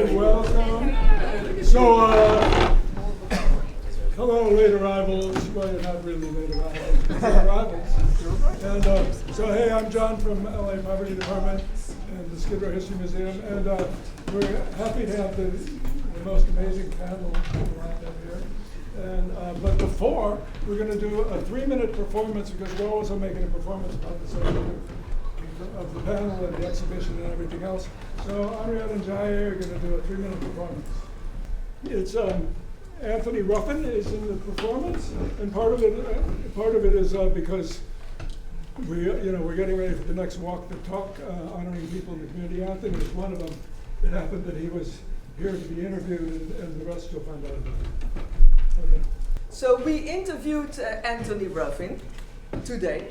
and welcome. So, hello, late arrivals. Well, you're not really late arrivals, you're arrivals. And so, hey, I'm John from LA Poverty Department and the Skid Row History Museum, and we're happy to have the most amazing panel lined up here. And but before, we're going to do a 3-minute performance because we're also making a performance about the subject of the panel and the exhibition and everything else. So Ariel and Jai are going to do a 3-minute performance. It's Anthony Ruffin is in the performance, and part of it is because we're getting ready for the next walk the talk, honoring people in the community. Anthony was one of them. It happened that he was here to be interviewed, and the rest you'll find out about. Okay. So we interviewed Anthony Ruffin today,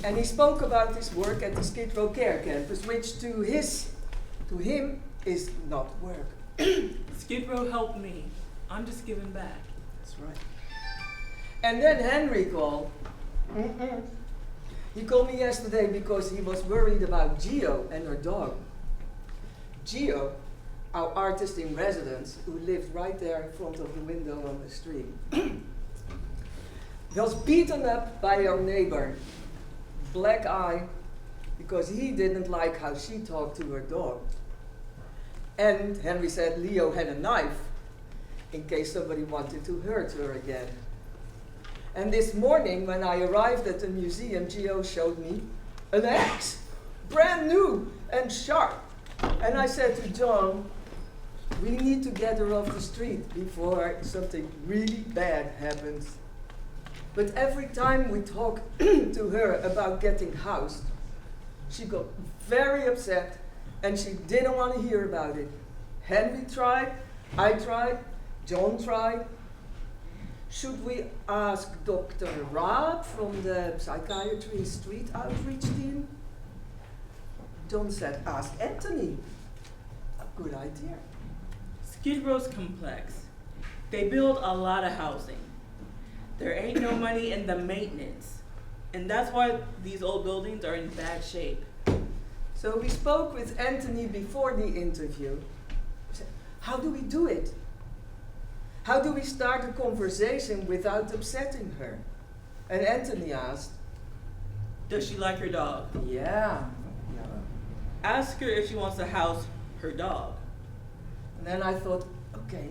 and he spoke about his work at the Skid Row Care Campus, which to him is not work. Skid Row helped me. I'm just giving back. That's right. And then Henry called. He called me yesterday because he was worried about Gio and her dog. Gio, our artist in residence, who lived right there in front of the window on the street, was beaten up by our neighbor, Black Eye, because he didn't like how she talked to her dog. And Henry said Leo had a knife in case somebody wanted to hurt her again. And this morning, when I arrived at the museum, Gio showed me an axe, brand new and sharp. And I said to John, we need to get her off the street before something really bad happens. But every time we talk to her about getting housed, she got very upset and she didn't want to hear about it. Henry tried, I tried, John tried. Should we ask Dr. Raab from the Psychiatry Street Outreach Team? John said, ask Anthony. Good idea. Skid Row's complex. They build a lot of housing. There ain't no money in the maintenance. And that's why these old buildings are in bad shape. So we spoke with Anthony before the interview. We said, how do we do it? How do we start a conversation without upsetting her? And Anthony asked, does she like her dog? Yeah. Ask her if she wants to house her dog. And then I thought, okay,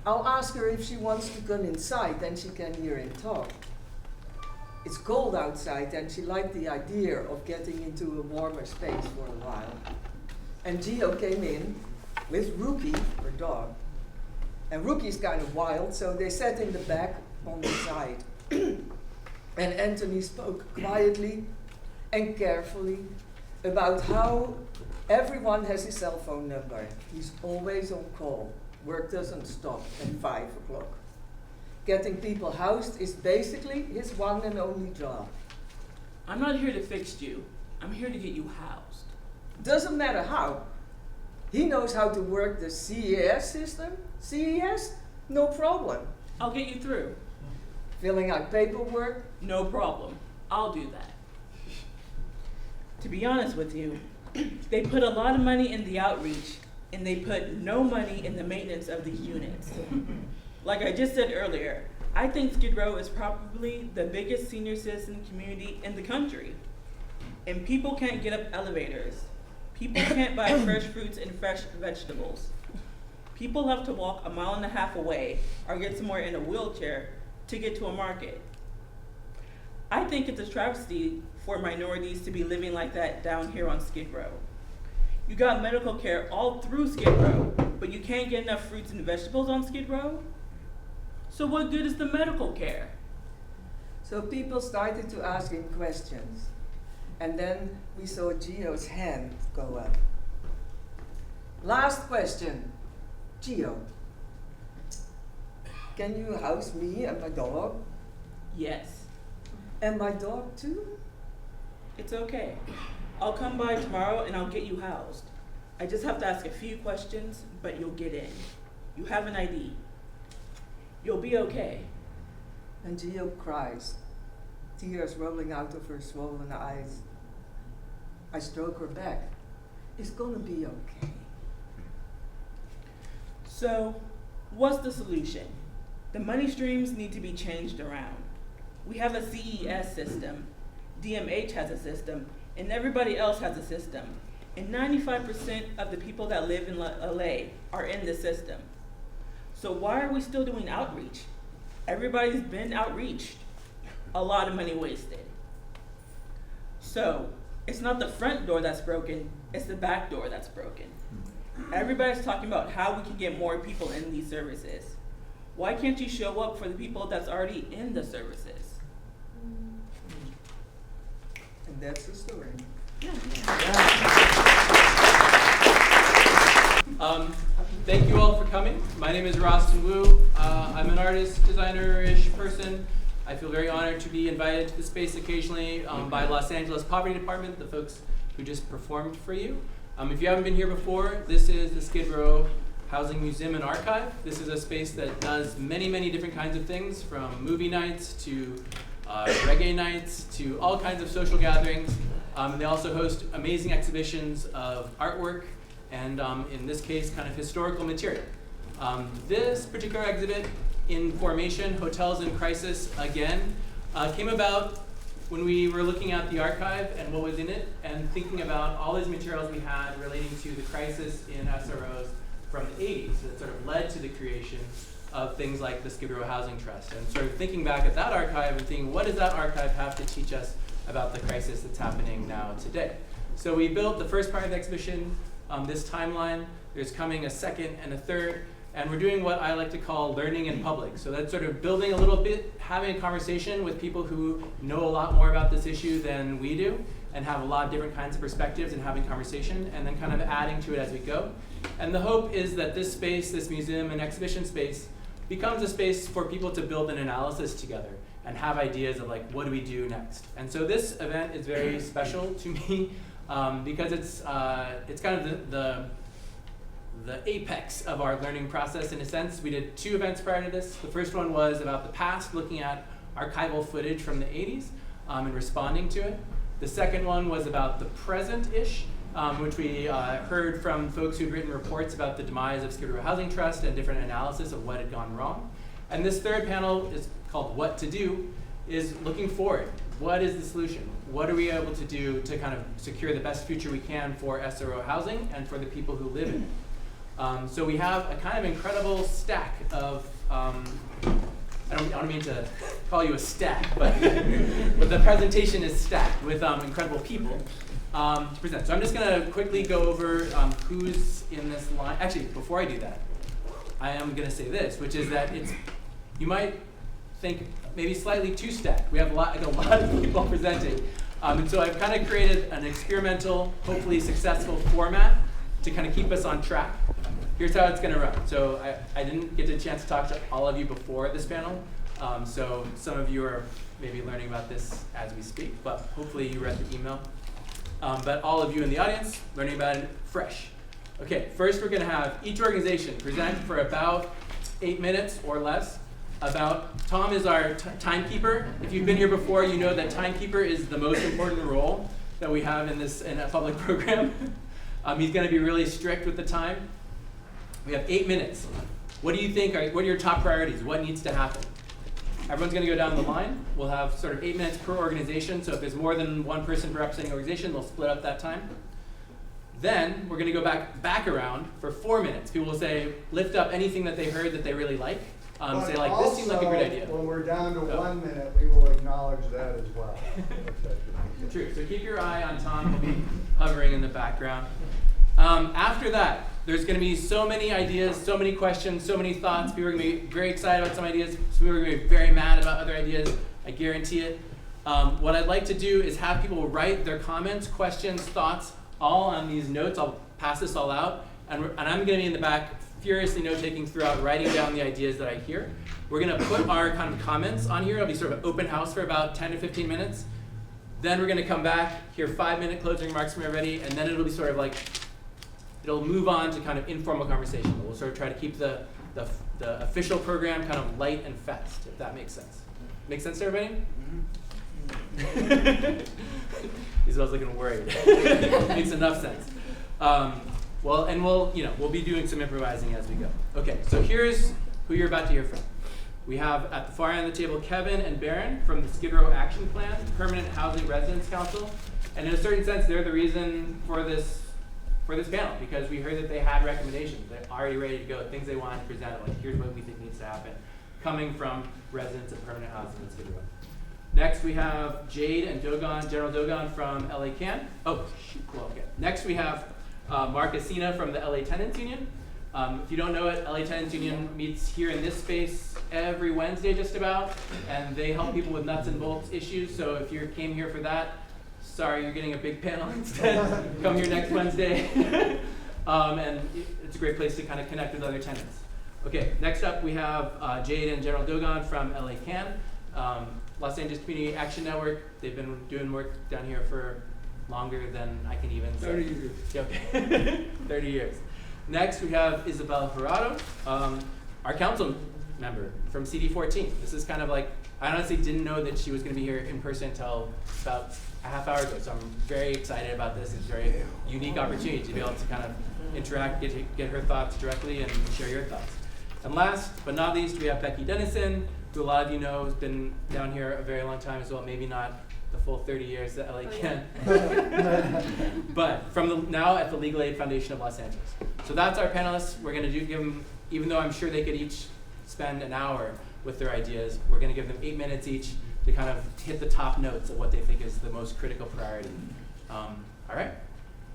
I'll ask her if she wants to come inside, then she can hear him talk. It's cold outside and she liked the idea of getting into a warmer space for a while. And Gio came in with Rookie, her dog. And Rookie's kind of wild, so they sat in the back on the side. And Anthony spoke quietly and carefully about how everyone has his cell phone number. He's always on call. Work doesn't stop at 5 o'clock. Getting people housed is basically his one and only job. I'm not here to fix you. I'm here to get you housed. Doesn't matter how. He knows how to work the CES system. CES? No problem. I'll get you through. Filling out paperwork? No problem. I'll do that. To be honest with you, they put a lot of money in the outreach, and they put no money in the maintenance of these units. Like I just said earlier, I think Skid Row is probably the biggest senior citizen community in the country. And people can't get up elevators. People can't buy fresh fruits and fresh vegetables. People have to walk 1.5 miles away or get somewhere in a wheelchair to get to a market. I think it's a travesty for minorities to be living like that down here on Skid Row. You got medical care all through Skid Row, but you can't get enough fruits and vegetables on Skid Row? So what good is the medical care? So people started to ask him questions. And then we saw Gio's hand go up. Last question. Gio, can you house me and my dog? Yes. And my dog too? It's okay. I'll come by tomorrow and I'll get you housed. I just have to ask a few questions, but you'll get in. You have an ID. You'll be okay. And Gio cries, tears rolling out of her swollen eyes. I stroke her back. It's gonna be okay. So, what's the solution? The money streams need to be changed around. We have a CES system, DMH has a system, and everybody else has a system. And 95% of the people that live in LA are in the system. So why are we still doing outreach? Everybody's been outreached. A lot of money wasted. So it's not the front door that's broken, it's the back door that's broken. Everybody's talking about how we can get more people in these services. Why can't you show up for the people that's already in the services? And that's the story. Thank you all for coming. My name is Rosten Woo. I'm an artist, designer-ish person. I feel very honored to be invited to the space occasionally by Los Angeles Poverty Department, the folks who just performed for you. If you haven't been here before, this is the Skid Row Housing Museum and Archive. This is a space that does many, many different kinds of things, from movie nights to reggae nights to all kinds of social gatherings. And they also host amazing exhibitions of artwork and, in this case, kind of historical material. This particular exhibit, In Formation, Hotels in Crisis Again, came about when we were looking at the archive and what was in it and thinking about all these materials we had relating to the crisis in SROs from the 80s that sort of led to the creation of things like the Skid Row Housing Trust, and sort of thinking back at that archive and thinking, what does that archive have to teach us about the crisis that's happening now today? So we built the first part of the exhibition, this timeline. There's coming a second and a third, and we're doing what I like to call learning in public. So that's sort of building a little bit, having a conversation with people who know a lot more about this issue than we do, and have a lot of different kinds of perspectives and having conversation, and then kind of adding to it as we go. And the hope is that this space, this museum and exhibition space, becomes a space for people to build an analysis together and have ideas of like, what do we do next? And so this event is very special to me because it's kind of the apex of our learning process in a sense. We did 2 events prior to this. The first one was about the past, looking at archival footage from the 80s and responding to it. The second one was about the present-ish, which we heard from folks who'd written reports about the demise of Skid Row Housing Trust and different analysis of what had gone wrong. And this third panel is called What to Do, is looking forward. What is the solution? What are we able to do to kind of secure the best future we can for SRO housing and for the people who live in it? So we have a kind of incredible stack of, I don't mean to call you a stack, but the presentation is stacked with incredible people to present. So I'm just going to quickly go over who's in this line. Actually, before I do that, I am going to say this, which is that you might think maybe slightly too stacked. We have a lot of people presenting. And so I've kind of created an experimental, hopefully successful format to kind of keep us on track. Here's how it's going to run. So I didn't get a chance to talk to all of you before this panel. So some of you are maybe learning about this as we speak, but hopefully you read the email. But all of you in the audience learning about it fresh. Okay, first we're going to have each organization present for about 8 minutes or less. Tom is our timekeeper. If you've been here before, you know that timekeeper is the most important role that we have in a public program. He's going to be really strict with the time. We have 8 minutes. What do you think what are your top priorities? What needs to happen? Everyone's going to go down the line. We'll have sort of 8 minutes per organization. So if there's more than one person representing an organization, they'll split up that time. Then we're going to go back around for 4 minutes. People will say, lift up anything that they heard that they really like. Say like, this seemed like a good idea. When we're down to 1 minute, we will acknowledge that as well. True. So keep your eye on Tom. He'll be hovering in the background. After that, there's going to be so many ideas, so many questions, so many thoughts. People are going to be very excited about some ideas. Some people are going to be very mad about other ideas. I guarantee it. What I'd like to do is have people write their comments, questions, thoughts, all on these notes. I'll pass this all out. And I'm going to be in the back furiously note-taking throughout, writing down the ideas that I hear. We're going to put our kind of comments on here. It'll be sort of an open house for about 10 to 15 minutes. Then we're going to come back, hear 5-minute closing remarks from everybody, and then it'll be sort of like, it'll move on to kind of informal conversation. We'll sort of try to keep the official program kind of light and fast, if that makes sense. Make sense to everybody? Mm-hmm. Isabel's looking worried. Makes enough sense. Well, and we'll be doing some improvising as we go. Okay, so here's who you're about to hear from. We have at the far end of the table Kevin and Barron from the Skid Row Action Plan, Permanent Housing Residence Council. And in a certain sense, they're the reason for this panel, because we heard that they had recommendations. They're already ready to go, things they wanted to present, like here's what we think needs to happen, coming from residents of permanent housing in Skid Row. Next we have Jade and Dogon, General Dogon from LA Can. Oh, shoot, well, okay. Next we have Mark Asina from the LA Tenants Union. If you don't know it, LA Tenants Union meets here in this space every Wednesday just about, and they help people with nuts and bolts issues. So if you came here for that, sorry, you're getting a big panel instead. Come here next Wednesday. And it's a great place to kind of connect with other tenants. Okay, next up we have Jade and General Dogon from LA Can. Los Angeles Community Action Network. They've been doing work down here for longer than I can even say. 30 years. Yeah, okay. 30 years. Next we have Ysabel Jurado, our council member from CD14. This is kind of like, I honestly didn't know that she was going to be here in person until about a half hour ago, so I'm very excited about this. It's a very unique opportunity to be able to kind of interact, get her thoughts directly and share your thoughts. And last but not least, we have Becky Dennison, who a lot of you know has been down here a very long time as well, maybe not the full 30 years that LA can. But now at the Legal Aid Foundation of Los Angeles. So that's our panelists. We're going to give them, even though I'm sure they could each spend an hour with their ideas, we're going to give them 8 minutes each to kind of hit the top notes of what they think is the most critical priority. All right,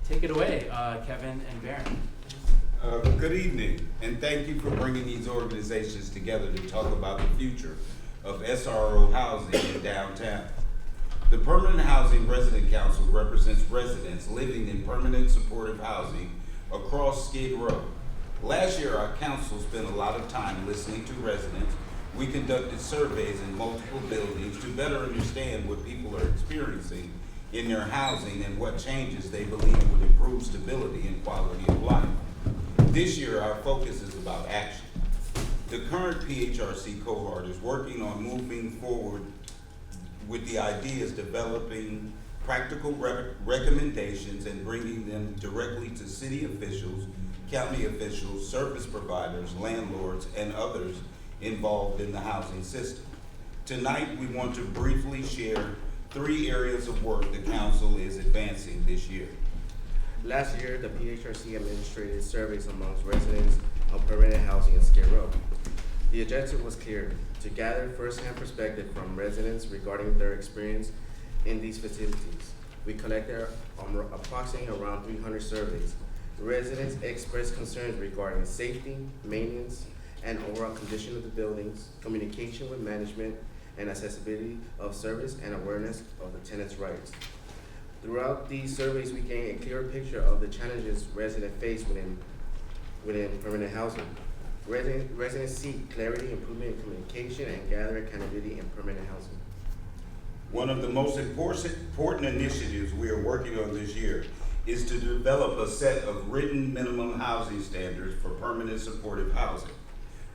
take it away, Kevin and Barron. Good evening, and thank you for bringing these organizations together to talk about the future of SRO housing in downtown. The Permanent Housing Resident Council represents residents living in permanent supportive housing across Skid Row. Last year, our council spent a lot of time listening to residents. We conducted surveys in multiple buildings to better understand what people are experiencing in their housing and what changes they believe would improve stability and quality of life. This year, our focus is about action. The current PHRC cohort is working on moving forward with the ideas, developing practical recommendations and bringing them directly to city officials, county officials, service providers, landlords, and others involved in the housing system. Tonight, we want to briefly share 3 areas of work the council is advancing this year. Last year, the PHRC administrated surveys amongst residents of permanent housing in Skid Row. The objective was clear: to gather first-hand perspective from residents regarding their experience in these facilities. We collected approximately around 300 surveys. Residents expressed concerns regarding safety, maintenance, and overall condition of the buildings, communication with management, and accessibility of service and awareness of the tenants' rights. Throughout these surveys, we gained a clear picture of the challenges residents face within permanent housing. Residents seek clarity, improvement in communication, and gather accountability in permanent housing. One of the most important initiatives we are working on this year is to develop a set of written minimum housing standards for permanent supportive housing.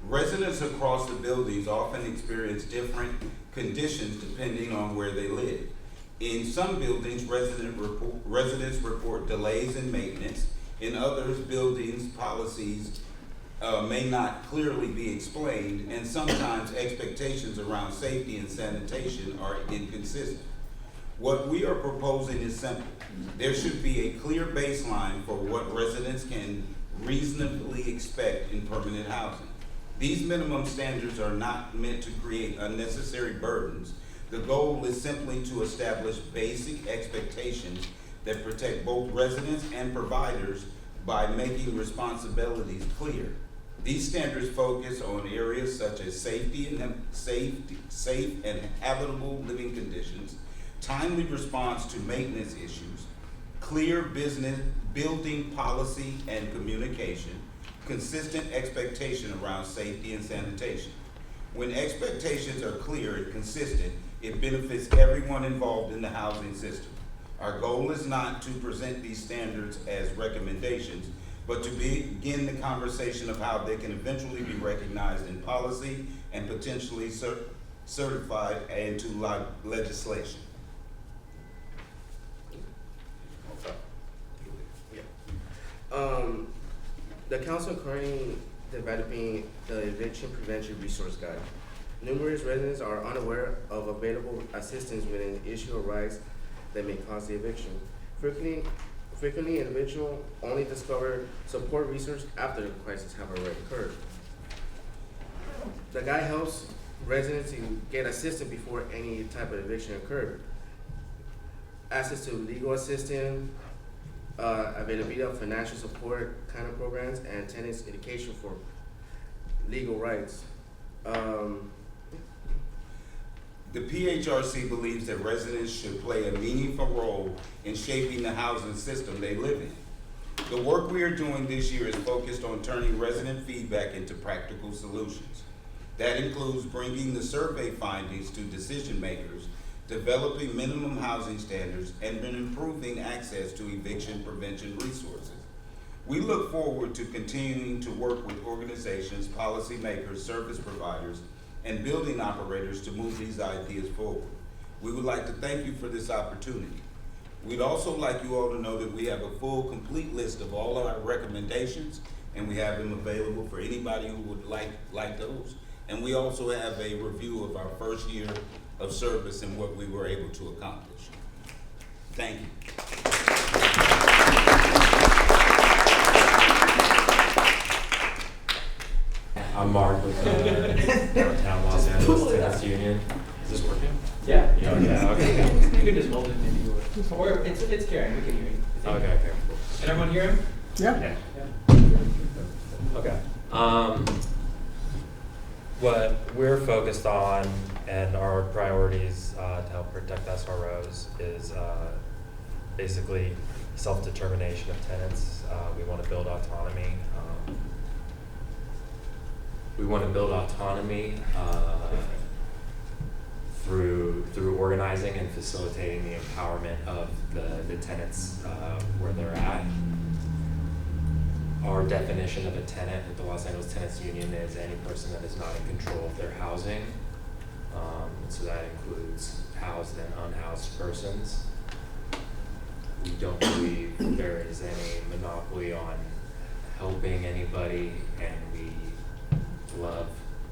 Residents across the buildings often experience different conditions depending on where they live. In some buildings, residents report delays in maintenance. In others, buildings policies may not clearly be explained, and sometimes expectations around safety and sanitation are inconsistent. What we are proposing is simple. There should be a clear baseline for what residents can reasonably expect in permanent housing. These minimum standards are not meant to create unnecessary burdens. The goal is simply to establish basic expectations that protect both residents and providers by making responsibilities clear. These standards focus on areas such as safe and habitable living conditions, timely response to maintenance issues, clear building policy and communication, consistent expectation around safety and sanitation. When expectations are clear and consistent, it benefits everyone involved in the housing system. Our goal is not to present these standards as recommendations, but to begin the conversation of how they can eventually be recognized in policy and potentially certified into legislation. The council currently developing the eviction prevention resource guide. Numerous residents are unaware of available assistance when an issue arises that may cause the eviction. Frequently individuals only discover support resource after the crisis have already occurred. The guide helps residents to get assistance before any type of eviction occurred. Access to legal assistance, availability of financial support kind of programs, and tenants education for legal rights. The PHRC believes that residents should play a meaningful role in shaping the housing system they live in. The work we are doing this year is focused on turning resident feedback into practical solutions. That includes bringing the survey findings to decision makers, developing minimum housing standards, and improving access to eviction prevention resources. We look forward to continuing to work with organizations, policymakers, service providers, and building operators to move these ideas forward. We would like to thank you for this opportunity. We'd also like you all to know that we have a full, complete list of all our recommendations, and we have them available for anybody who would like those. And we also have a review of our first year of service and what we were able to accomplish. Thank you. I'm Mark with Downtown Los Angeles Tenants Union. Is this working? Yeah. Yeah, okay. You can just hold it maybe you would. Or it's carrying, we can hear you. Okay, cool. Can everyone hear him? Yeah. Okay. What we're focused on and our priorities to help protect SROs is basically self-determination of tenants. We want to build autonomy. Through organizing and facilitating the empowerment of the tenants where they're at. Our definition of a tenant at the Los Angeles Tenants Union is any person that is not in control of their housing. So that includes housed and unhoused persons. We don't believe there is any monopoly on helping anybody, and we love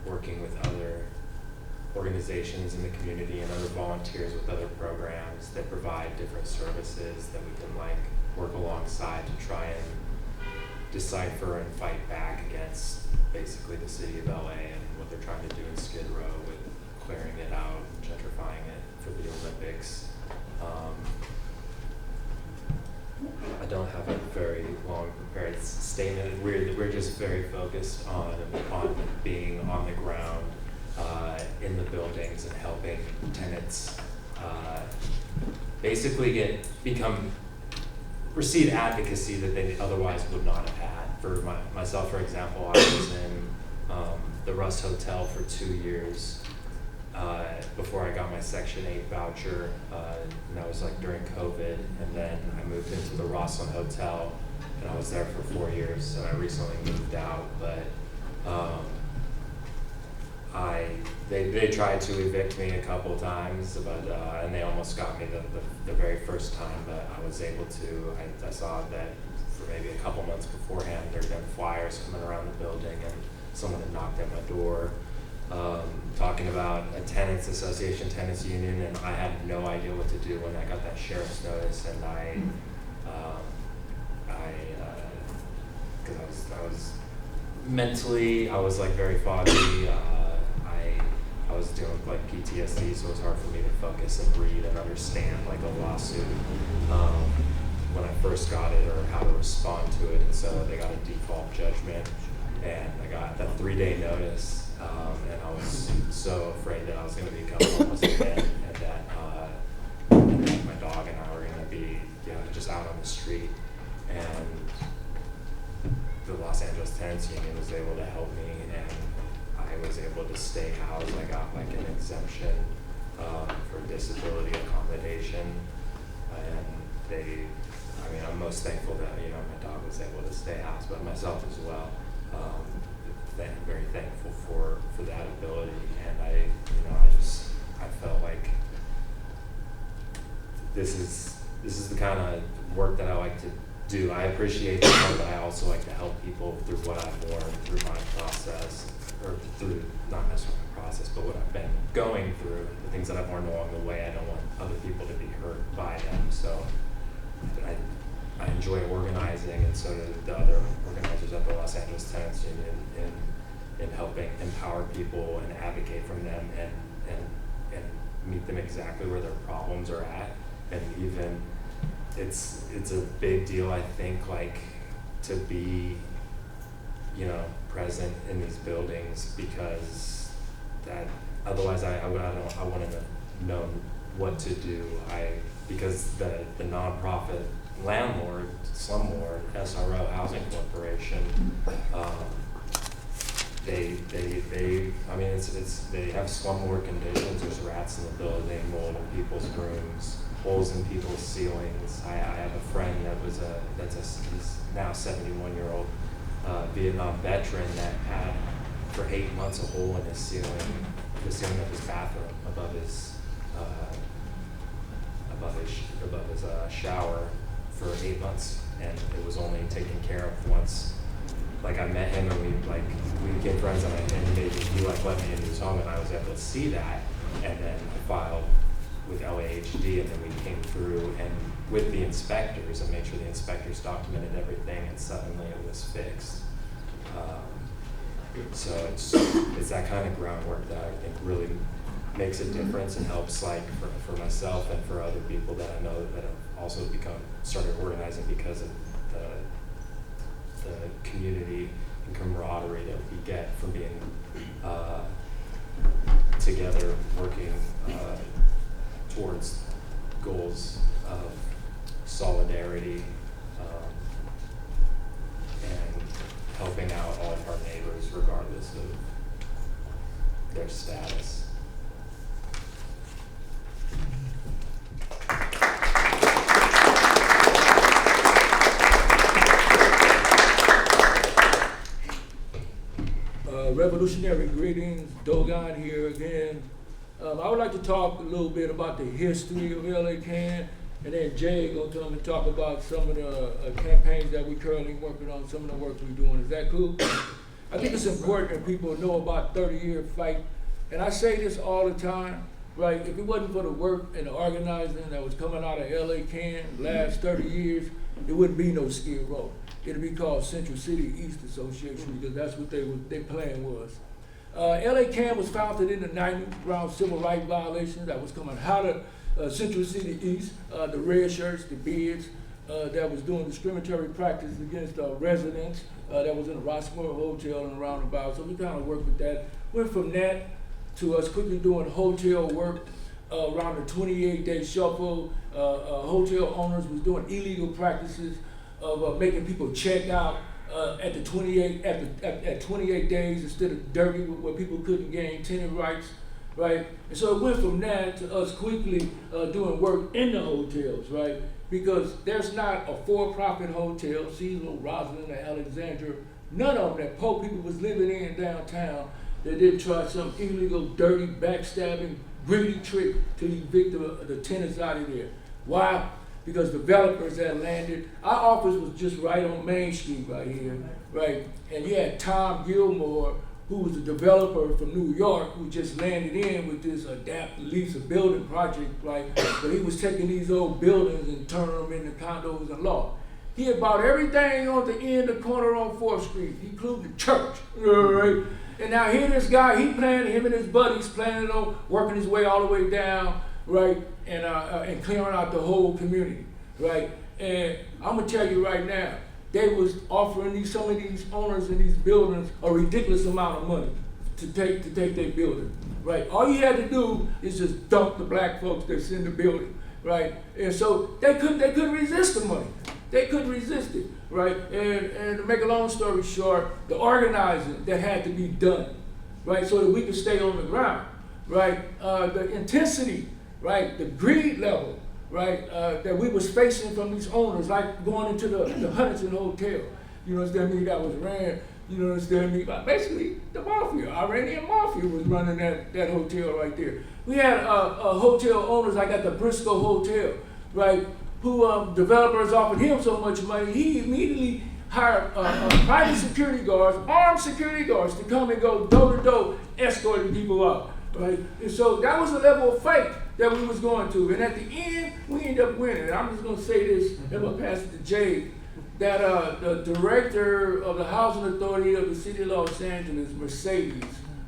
working with other organizations in the community and other volunteers with other programs that provide different services that we can work alongside to try and decipher and fight back against basically the city of LA and what they're trying to do in Skid Row with clearing it out, gentrifying it for the Olympics. I don't have a very long prepared statement. We're just very focused on being on the ground in the buildings and helping tenants basically receive advocacy that they otherwise would not have had. For myself, for example, I was in the Rust Hotel for 2 years before I got my Section 8 voucher, and that was during COVID, and then I moved into the Rosten Hotel, and I was there for 4 years, so I recently moved out, but they tried to evict me a couple times, but and they almost got me the very first time, but I was able to. I saw that for maybe a couple months beforehand, there had been flyers coming around the building, and someone had knocked at my door, talking about a tenants association, tenants union, and I had no idea what to do when I got that sheriff's notice, and because I was mentally, I was very foggy. I was dealing with PTSD, so it was hard for me to focus and read and understand a lawsuit when I first got it, or how to respond to it. And so they got a default judgment, and I got that 3-day notice, and I was so afraid that I was going to become homeless again, and that my dog and I were going to be just out on the street. And the Los Angeles Tenants Union was able to help me, and I was able to stay housed. I got an exemption for disability accommodation, and I'm most thankful that my dog was able to stay housed, but myself as well. Very thankful for that ability, and I felt like this is the kind of work that I like to do. I appreciate the part, but I also like to help people through what I've learned through my process, or through, not necessarily my process, but what I've been going through, the things that I've learned along the way. I don't want other people to be hurt by them, so I enjoy organizing, and so do the other organizers at the Los Angeles Tenants Union in helping empower people and advocate from them and meet them exactly where their problems are at. And even it's a big deal, I think, like, to be, you know, present in these buildings, because that otherwise I wouldn't have known what to do. Because the nonprofit landlord, slumlord, SRO Housing Corporation, they have slumlord conditions. There's rats in the building, mold in people's rooms, holes in people's ceilings. I have a friend he's now 71-year-old Vietnam veteran that had for 8 months a hole in his ceiling, the ceiling of his bathroom above his shower for 8 months, and it was only taken care of once. Like, I met him and we became friends, and he let me into his home, and I was able to see that, and then I filed with LAHD, and then we came through and with the inspectors and made sure the inspectors documented everything, and suddenly it was fixed. So it's that kind of groundwork that I think really makes a difference and helps, like, for myself and for other people that I know that have also started organizing because of the community and camaraderie that we get from being together, working towards goals of solidarity and helping out all of our neighbors regardless of their status. Revolutionary greetings, Dogon here again. I would like to talk a little bit about the history of LA Can, and then Jade gonna come and talk about some of the campaigns that we're currently working on, some of the work we're doing. Is that cool? I think it's important that people know about 30-year fight, and I say this all the time, right? If it wasn't for the work and the organizing that was coming out of LA Can last 30 years, there wouldn't be no Skid Row. It'd be called Central City East Association, because that's what their plan was. LA Can was founded in the 90s around civil rights violations that was coming out of Central City East, the red shirts, the beards, that was doing discriminatory practice against residents that was in the Rossmore Hotel and around about. So we kind of worked with that. Went from that to us quickly doing hotel work around the 28-day shuffle. Hotel owners was doing illegal practices of making people check out at 28 days instead of 30, where people couldn't gain tenant rights, right? And so it went from that to us quickly doing work in the hotels, right? Because there's not a for-profit hotel, Cedano, Roslyn, or Alexandria, none of them that poor people was living in downtown that didn't try some illegal, dirty, backstabbing, greedy trick to evict the tenants out of there. Why? Because developers that landed, our office was just right on Main Street right here, right? And you had Tom Gilmore, who was a developer from New York, who just landed in with this adapt lease a building project, right? But he was taking these old buildings and turning them into condos and loft. He had bought everything on the end of the corner on 4th Street, including the church, right? And now here this guy, him and his buddies planning on working his way all the way down, right? And clearing out the whole community, right? And I'm gonna tell you right now, they was offering some of these owners in these buildings a ridiculous amount of money to take their building, right? All you had to do is just dump the black folks that's in the building, right? And so they couldn't resist the money. They couldn't resist it, right? And to make a long story short, the organizing that had to be done, right? So that we could stay on the ground, right? The intensity, right? The greed level, right? That we was facing from these owners, like going into the Huntington Hotel, you understand me, that was ran, you understand me, basically the mafia, Iranian mafia was running that hotel right there. We had hotel owners like at the Briscoe Hotel, right? who developers offered him so much money, he immediately hired private security guards, armed security guards, to come and go door to door escorting people out, right? And so that was the level of fight that we was going to. And at the end, we ended up winning. And I'm just gonna say this, and I'm gonna pass it to Jade, that the director of the Housing Authority of the City of Los Angeles, Mercedes,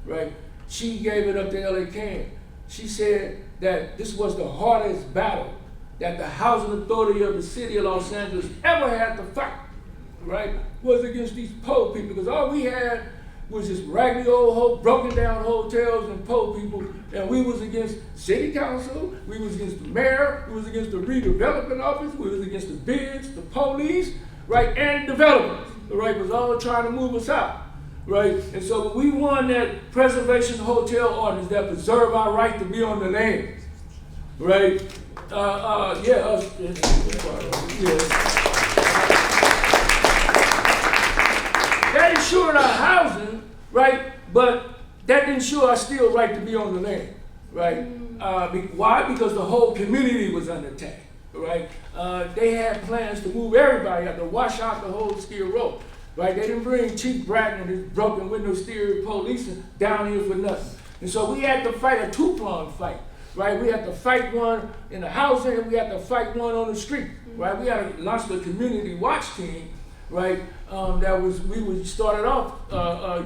right? She gave it up to LA Can. She said that this was the hardest battle that the Housing Authority of the City of Los Angeles ever had to fight, right? Was against these poor people, because all we had was just raggedy old, broken down hotels and poor people, and we was against city council, we was against the mayor, we was against the redevelopment office, we was against the bids, the police, right, and developers, right, was all trying to move us out, right? And so we won that preservation hotel ordinance that preserve our right to be on the land, right? That ensured our housing, right? But that didn't ensure our still right to be on the land, right? Why? Because the whole community was under attack, right? They had plans to move everybody out, to wash out the whole Skid Row, right? They didn't bring Chief Bratton and his broken window stereo policing down here for nothing. And so we had to fight a two-pronged fight, right? We had to fight one in the housing, and we had to fight one on the street, right? We had to launch the community watch team, right? We started off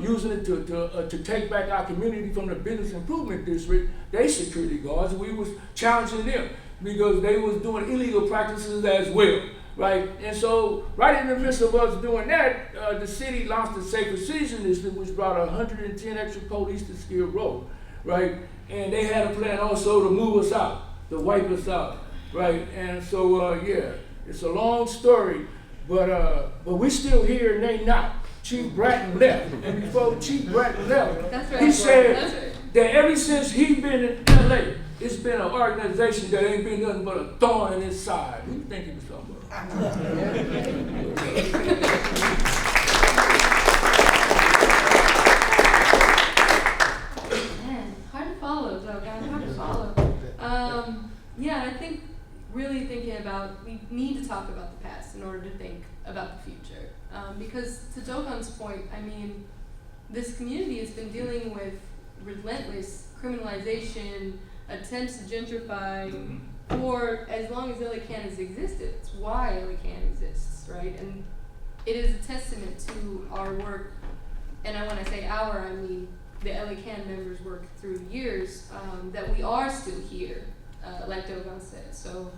using it to take back our community from the business improvement district. They security guards, and we was challenging them because they was doing illegal practices as well, right? And so, right in the midst of us doing that, the city launched the Safer Cities Initiative, which brought 110 extra police to Skid Row, right? And they had a plan also to move us out, to wipe us out, right? And so, it's a long story. But we still here and they not. Chief Bratton left. And before Chief Bratton left, he said that ever since he been in LA, it's been an organization that ain't been nothing but a thorn in his side. Who you think he was talking about? Man, hard to follow, Dogon, hard to follow. I think really thinking about, we need to talk about the past in order to think about the future. Because to Dogon's point, I mean, this community has been dealing with relentless criminalization, attempts to gentrify for as long as LA Can has existed. It's why LA Can exists, right? And it is a testament to our work, and when I say our, I mean the LA Can members' work through the years, that we are still here, like Dogon said. So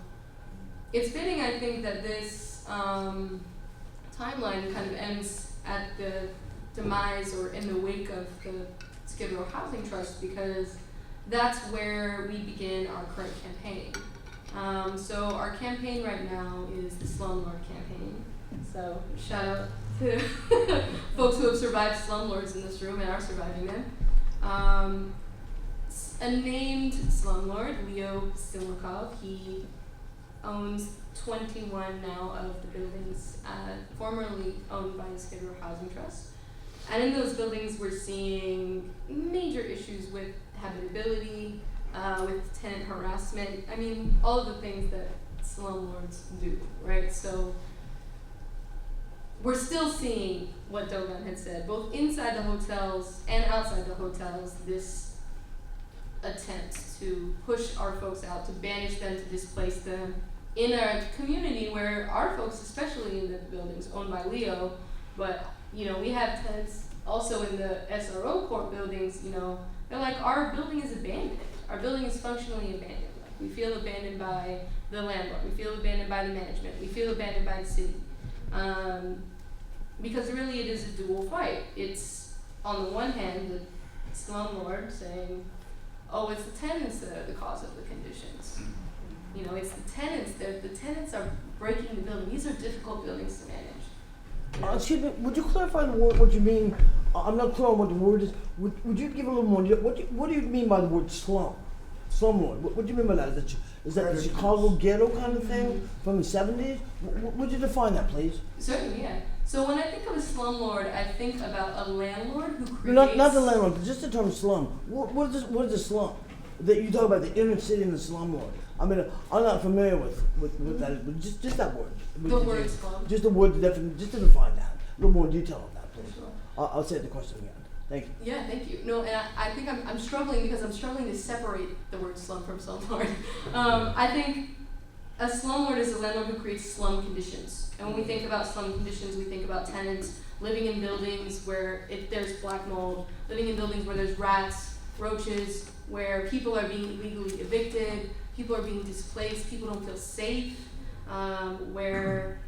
it's fitting, I think, that this timeline kind of ends at the demise or in the wake of the Skid Row Housing Trust, because that's where we begin our current campaign. So our campaign right now is the Slumlord campaign. So shout out to folks who have survived slumlords in this room and are surviving them. A named slumlord, Leo Silmakov, he owns 21 now of the buildings formerly owned by the Skid Row Housing Trust. And in those buildings, we're seeing major issues with habitability, with tenant harassment. I mean, all of the things that slumlords do, right? So we're still seeing what Dogon had said, both inside the hotels and outside the hotels, this attempt to push our folks out, to banish them, to displace them in a community where our folks, especially in the buildings owned by Leo, but we have tenants also in the SRO court buildings, they're like, our building is abandoned. Our building is functionally abandoned. Like, we feel abandoned by the landlord. We feel abandoned by the management. We feel abandoned by the city. Because really it is a dual fight. It's, on the one hand, the slumlord saying, oh, it's the tenants that are the cause of the conditions. It's the tenants. The tenants are breaking the building. These are difficult buildings to manage. Excuse me, would you clarify the word, what you mean? I'm not clear on what the word is. Would you give a little more? What do you mean by the word slum? Slumlord. What do you mean by that? Is that the Chicago ghetto kind of thing from the 70s? Would you define that, please? Certainly, yeah. So when I think of a slumlord, I think about a landlord who creates... Not the landlord, just the term slum. What is a slum? that you talk about the inner city and the slumlord. I mean, I'm not familiar with that, but just that word. The word slum. Just the word, just to define that. A little more detail on that, please. Sure. I'll say the question again. Thank you. Yeah, thank you. No, and I think I'm struggling because I'm struggling to separate the word slum from slumlord. I think a slumlord is a landlord who creates slum conditions. And when we think about slum conditions, we think about tenants living in buildings where there's black mold, living in buildings where there's rats, roaches, where people are being illegally evicted, people are being displaced, people don't feel safe, where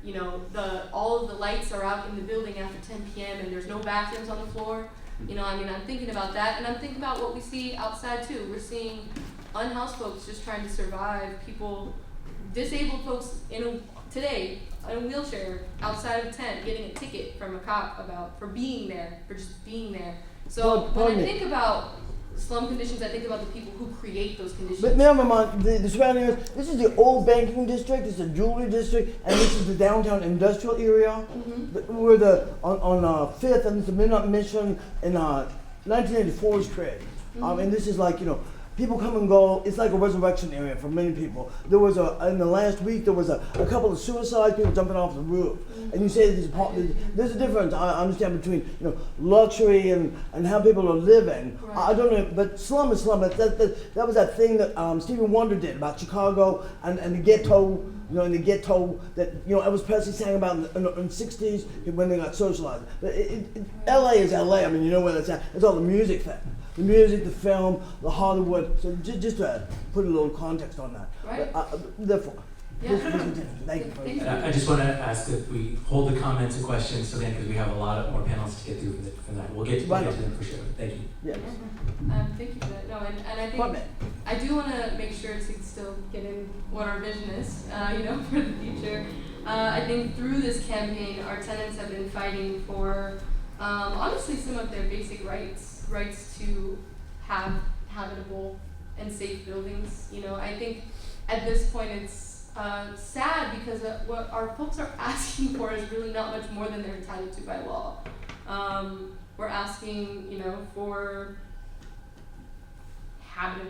all of the lights are out in the building after 10 p.m. and there's no bathrooms on the floor. I'm thinking about that, and I'm thinking about what we see outside too. We're seeing unhoused folks just trying to survive, disabled folks today in a wheelchair outside of a tent getting a ticket from a cop for just being there. So when I think about slum conditions, I think about the people who create those conditions. But now, the surrounding areas, this is the old banking district, this is the jewelry district, and this is the downtown industrial area. Where on 5th and the Midnight Mission in 1984 was created. And this is like, people come and go. It's like a resurrection area for many people. There was in the last week, there was a couple of suicides, people jumping off the roof. And you say there's a difference, I understand, between luxury and how people are living. Right. I don't know, but slum is slum. That was that thing that Stevie Wonder did about Chicago and the ghetto. In the ghetto that Elvis Presley sang about in the 60s when they got socialized. But LA is LA. I mean, you know where that's at. It's all the music thing. The music, the film, the Hollywood. So just to put a little context on that. Right. Therefore, Yeah. Thank you. I just want to ask that we hold the comments and questions till then, because we have a lot more panels to get through for that. We'll get to them for sure. Thank you. Yes. Thank you for that. No, and I think I do want to make sure to still get in what our vision is, for the future. I think through this campaign, our tenants have been fighting for, honestly, some of their basic rights to have habitable and safe buildings. I think at this point it's sad because what our folks are asking for is really not much more than they're entitled to by law. We're asking, for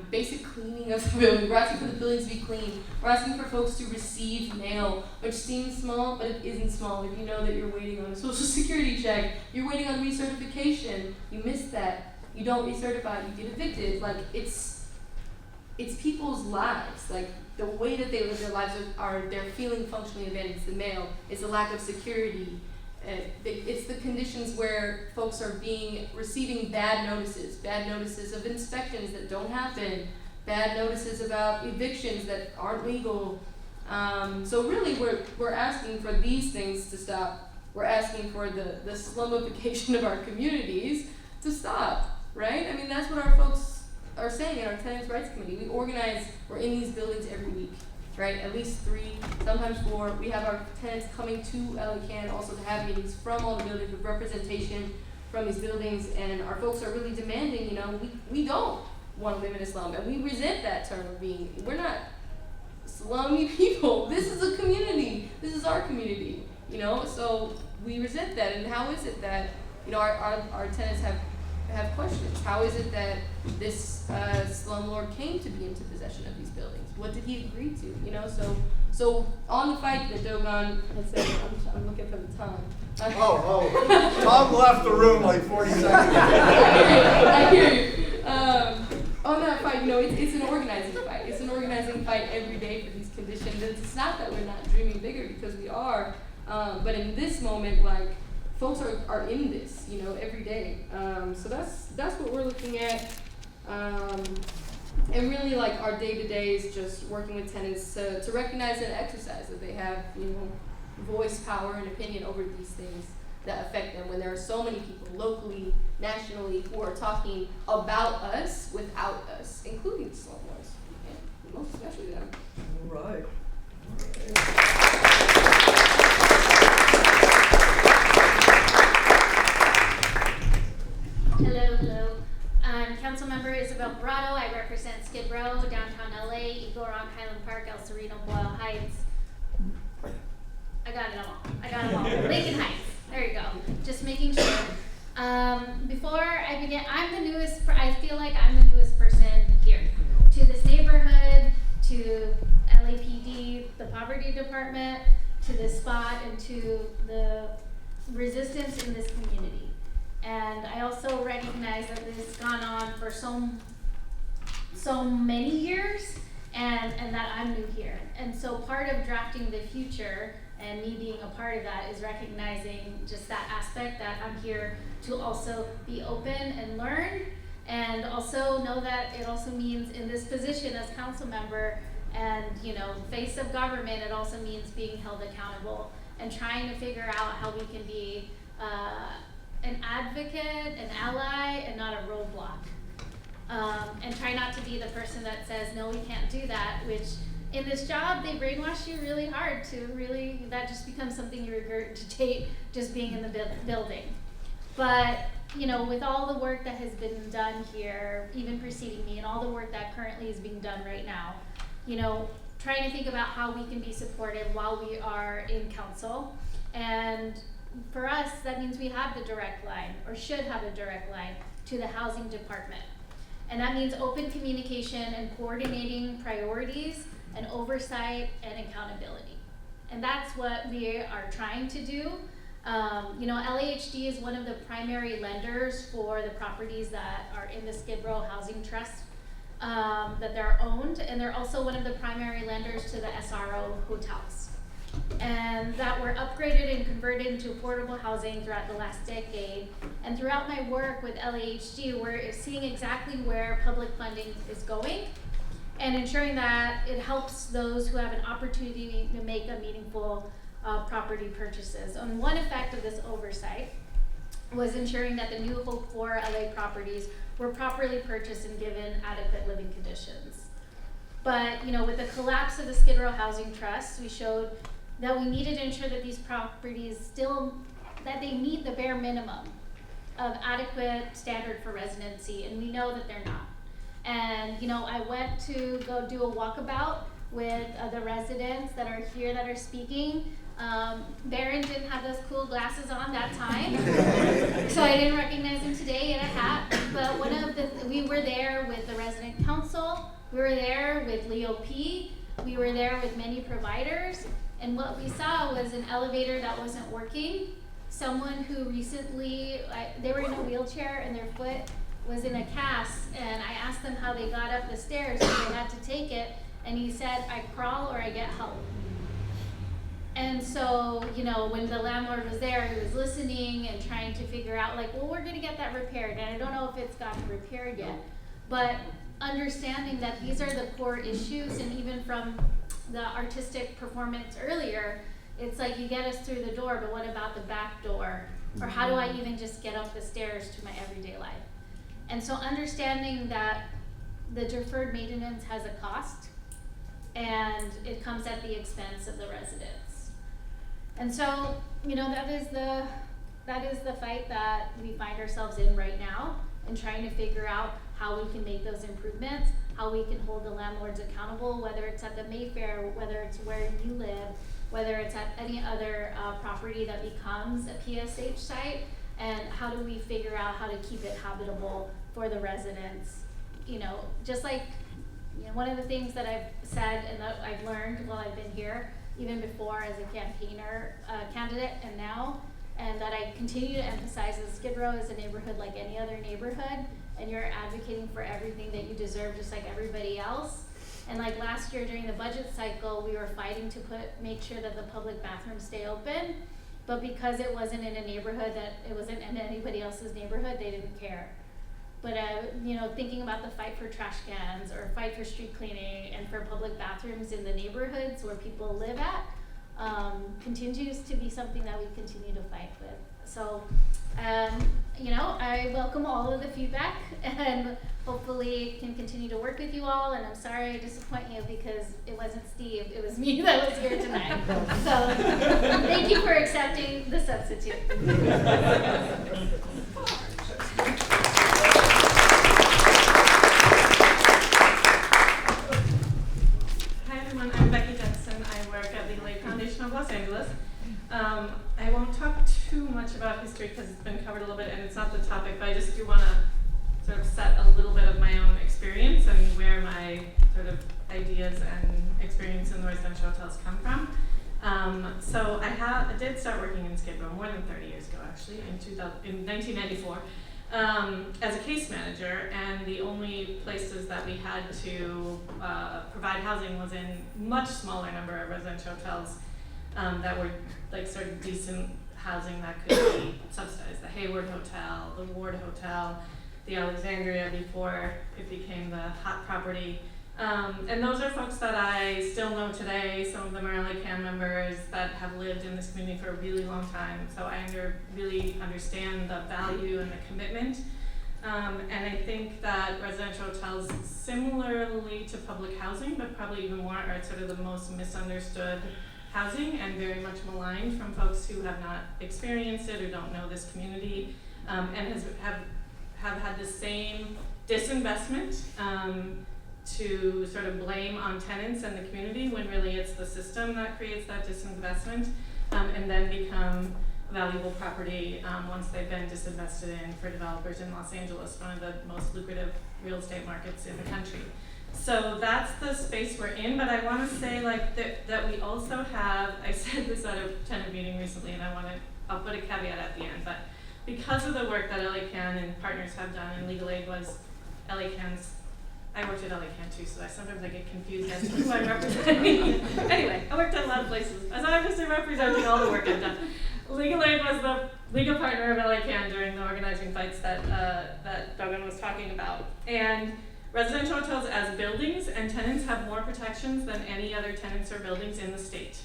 basic cleaning of the building. We're asking for the buildings to be clean. We're asking for folks to receive mail, which seems small, but it isn't small. If you know that you're waiting on a social security check, you're waiting on recertification, you missed that, you don't recertify, you get evicted. Like, it's people's lives. Like, the way that they live their lives they're feeling functionally abandoned. It's the mail, it's the lack of security. It's the conditions where folks are receiving bad notices of inspections that don't happen, bad notices about evictions that aren't legal. So really we're asking for these things to stop. We're asking for the slumification of our communities to stop, right? I mean, that's what our folks are saying in our Tenants' Rights Committee. We're in these buildings every week. Right, at least 3, sometimes 4. We have our tenants coming to LA Can also to have meetings from all the buildings with representation from these buildings, and our folks are really demanding, we don't want to live in a slum, and we resent that term of we're not slummy people. This is a community. This is our community, so we resent that. And how is it that, our tenants have questions? How is it that this slumlord came to be into possession of these buildings? What did he agree to? So on the fight that Dogon had said, I'm looking for the time. Tom left the room like 40 seconds ago. I hear you. On that fight, it's an organizing fight. It's an organizing fight every day for these conditions. It's not that we're not dreaming bigger, because we are. But in this moment, folks are in this, every day. So that's what we're looking at. And really, our day-to-day is just working with tenants to recognize and exercise that they have, voice, power, and opinion over these things that affect them, when there are so many people locally, nationally, who are talking about us without us, including the slumlords, and most especially them. All right. Hello. I'm Councilmember Ysabel Jurado. I represent Skid Row, downtown LA, Eagle Rock, Highland Park, El Sereno, Boyle Heights. I got it all. Lincoln Heights. There you go. Just making sure. Before I begin, I feel like I'm the newest person here to LAPD, the poverty department, to this spot, and to the resistance in this community. And I also recognize that this has gone on for so many years, and that I'm new here. And so part of drafting the future and me being a part of that is recognizing just that aspect, that I'm here to also be open and learn, and also know that it also means in this position as council member and, you know, face of government, it also means being held accountable and trying to figure out how we can be an advocate, an ally, and not a roadblock. And try not to be the person that says, no, we can't do that, which in this job, they brainwash you really hard to really, that just becomes something you regurgitate just being in the building. But, you know, with all the work that has been done here, even preceding me, and all the work that currently is being done right now, you know, trying to think about how we can be supportive while we are in council. And for us, that means we have the direct line, or should have a direct line, to the housing department. And that means open communication and coordinating priorities and oversight and accountability. And that's what we are trying to do. You know, LAHD is one of the primary lenders for the properties that are in the Skid Row Housing Trust, that they're owned, and they're also one of the primary lenders to the SRO hotels. And that were upgraded and converted into affordable housing throughout the last decade. And throughout my work with LAHD, we're seeing exactly where public funding is going and ensuring that it helps those who have an opportunity to make a meaningful property purchases. And one effect of this oversight was ensuring that the new Hope 4 LA properties were properly purchased and given adequate living conditions. But, you know, with the collapse of the Skid Row Housing Trust, we showed that we needed to ensure that these properties that they meet the bare minimum of adequate standard for residency, and we know that they're not. And, you know, I went to go do a walkabout with the residents that are here that are speaking. Barron didn't have those cool glasses on that time, so I didn't recognize him today. He had a hat, but we were there with the resident council, we were there with Leo P, we were there with many providers, and what we saw was an elevator that wasn't working, someone who recently, they were in a wheelchair and their foot was in a cast, and I asked them how they got up the stairs, so they had to take it, and he said, I crawl or I get help. And so, you know, when the landlord was there, he was listening and trying to figure out, like, well, we're gonna get that repaired, and I don't know if it's gotten repaired yet, but understanding that these are the core issues, and even from the artistic performance earlier, it's like you get us through the door, but what about the back door? Or how do I even just get up the stairs to my everyday life? And so understanding that the deferred maintenance has a cost, and it comes at the expense of the residents. And so, you know, that is the fight that we find ourselves in right now, and trying to figure out how we can make those improvements, how we can hold the landlords accountable, whether it's at the Mayfair, whether it's where you live, whether it's at any other property that becomes a PSH site, and how do we figure out how to keep it habitable for the residents. You know, just like, you know, one of the things that I've said and that I've learned while I've been here, even before as a campaigner candidate and now, and that I continue to emphasize is Skid Row is a neighborhood like any other neighborhood, and you're advocating for everything that you deserve just like everybody else. And like last year during the budget cycle, we were fighting to make sure that the public bathrooms stay open, but because it wasn't in a neighborhood that it wasn't in anybody else's neighborhood, they didn't care. But you know, thinking about the fight for trash cans or fight for street cleaning and for public bathrooms in the neighborhoods where people live at, continues to be something that we continue to fight with. So, you know, I welcome all of the feedback and hopefully can continue to work with you all. And I'm sorry I disappoint you because it wasn't Steve, it was me that was here tonight. So, thank you for accepting the substitute. Hi everyone, I'm Becky. I work at the Lake Foundation of Los Angeles. I won't talk too much about history because it's been covered a little bit and it's not the topic, but I just do want to sort of set a little bit of my own experience and where my sort of ideas and experience in the residential hotels come from. So I did start working in Skid Row more than 30 years ago, actually, in 1994, as a case manager, and the only places that we had to provide housing was in much smaller number of residential hotels that were like sort of decent housing that could be subsidized. The Hayward Hotel, the Ward Hotel, the Alexandria before it became the hot property. And those are folks that I still know today. Some of them are LACAN members that have lived in this community for a really long time. So I really understand the value and the commitment. And I think that residential hotels, similarly to public housing, but probably even more, are sort of the most misunderstood housing and very much maligned from folks who have not experienced it or don't know this community, and have had the same disinvestment to sort of blame on tenants and the community, when really it's the system that creates that disinvestment, and then become valuable property once they've been disinvested in for developers in Los Angeles, one of the most lucrative real estate markets in the country. So that's the space we're in, but I want to say that we also have, I said this at a tenant meeting recently, and I'll put a caveat at the end, but because of the work that LACAN and partners have done, and Legal Aid was LACAN's, I worked at LACAN too, so sometimes I get confused as to who I'm representing. Anyway, I worked at a lot of places, so I'm just representing all the work I've done. Legal Aid was the legal partner of LACAN during the organizing fights that Dogon was talking about. And residential hotels as buildings and tenants have more protections than any other tenants or buildings in the state.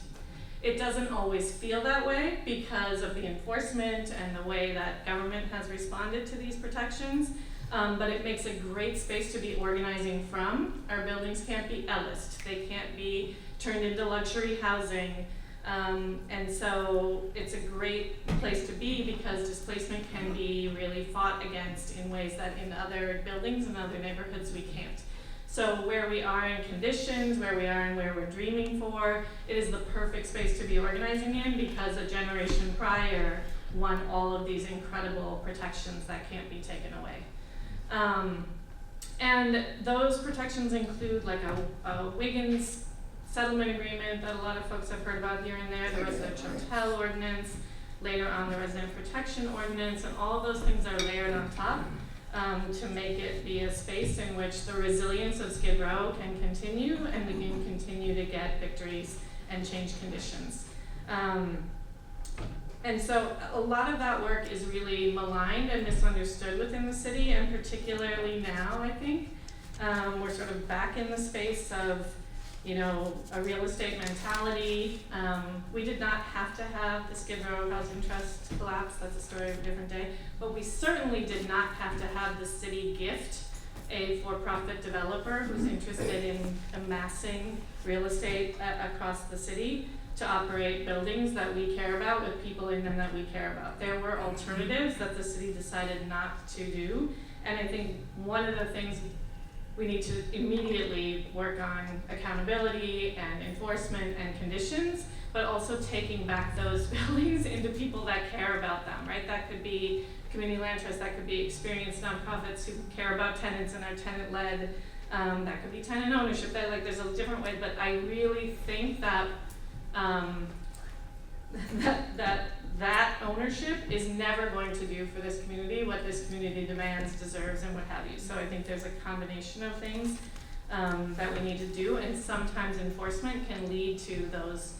It doesn't always feel that way because of the enforcement and the way that government has responded to these protections, but it makes a great space to be organizing from. Our buildings can't be Ellised. They can't be turned into luxury housing. And so it's a great place to be because displacement can be really fought against in ways that in other buildings and other neighborhoods we can't. So where we are in conditions, where we are and where we're dreaming for, it is the perfect space to be organizing in because a generation prior won all of these incredible protections that can't be taken away. And those protections include like a Wiggins settlement agreement that a lot of folks have heard about here and there, the residential hotel ordinance, later on the resident protection ordinance, and all of those things are layered on top to make it be a space in which the resilience of Skid Row can continue and we can continue to get victories and change conditions. And so a lot of that work is really maligned and misunderstood within the city, and particularly now, I think. We're sort of back in the space of, you know, a real estate mentality. We did not have to have the Skid Row Housing Trust collapse, that's a story of a different day, but we certainly did not have to have the city gift a for-profit developer who's interested in amassing real estate across the city to operate buildings that we care about with people in them that we care about. There were alternatives that the city decided not to do, and I think one of the things we need to immediately work on accountability and enforcement and conditions, but also taking back those buildings into people that care about them, right? That could be community land trusts, that could be experienced nonprofits who care about tenants and are tenant-led, that could be tenant ownership, there's a different way, but I really think that that ownership is never going to do for this community what this community demands, deserves, and what have you. So I think there's a combination of things that we need to do, and sometimes enforcement can lead to those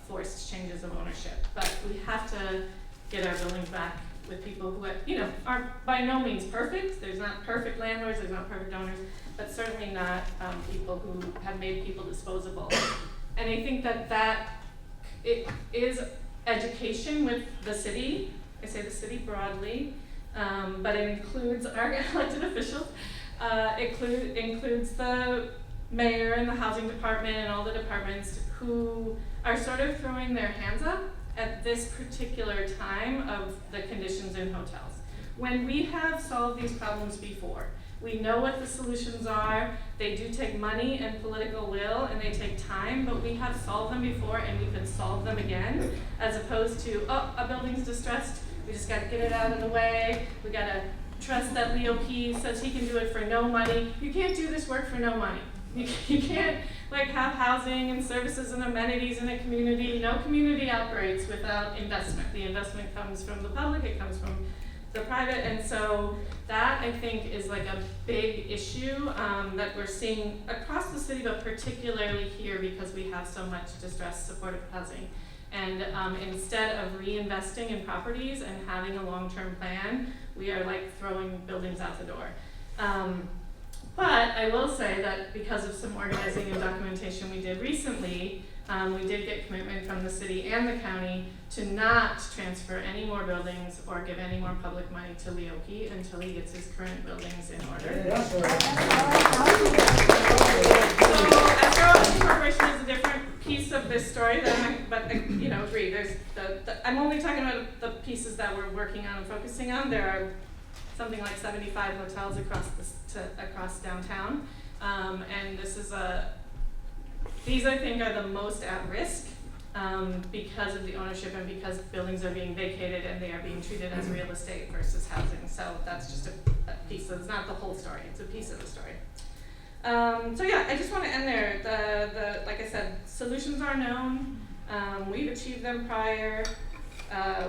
forced changes of ownership. But we have to get our buildings back with people who are by no means perfect. There's not perfect landlords, there's not perfect owners, but certainly not people who have made people disposable. And I think that it is education with the city. I say the city broadly, but it includes our elected officials. Includes the mayor and the housing department and all the departments who are sort of throwing their hands up at this particular time of the conditions in hotels. When we have solved these problems before, we know what the solutions are. They do take money and political will, and they take time, but we have solved them before and we can solve them again, as opposed to, oh, a building's distressed, we just gotta get it out of the way, we gotta trust that Leo P says he can do it for no money. You can't do this work for no money. You can't like have housing and services and amenities in a community. No community operates without investment. The investment comes from the public, it comes from the private, and so that I think is like a big issue that we're seeing across the city, but particularly here because we have so much distressed supportive housing. And instead of reinvesting in properties and having a long-term plan, we are like throwing buildings out the door. But I will say that because of some organizing and documentation we did recently, we did get commitment from the city and the county to not transfer any more buildings or give any more public money to Leo P until he gets his current buildings in order. So SRO Corporation is a different piece of this story, but agree. There's I'm only talking about the pieces that we're working on and focusing on. There are something like 75 hotels across downtown, and these I think are the most at risk because of the ownership and because buildings are being vacated and they are being treated as real estate versus housing. So that's just a piece. It's not the whole story. It's a piece of the story. So yeah, I just want to end there. Like I said, solutions are known. We've achieved them prior.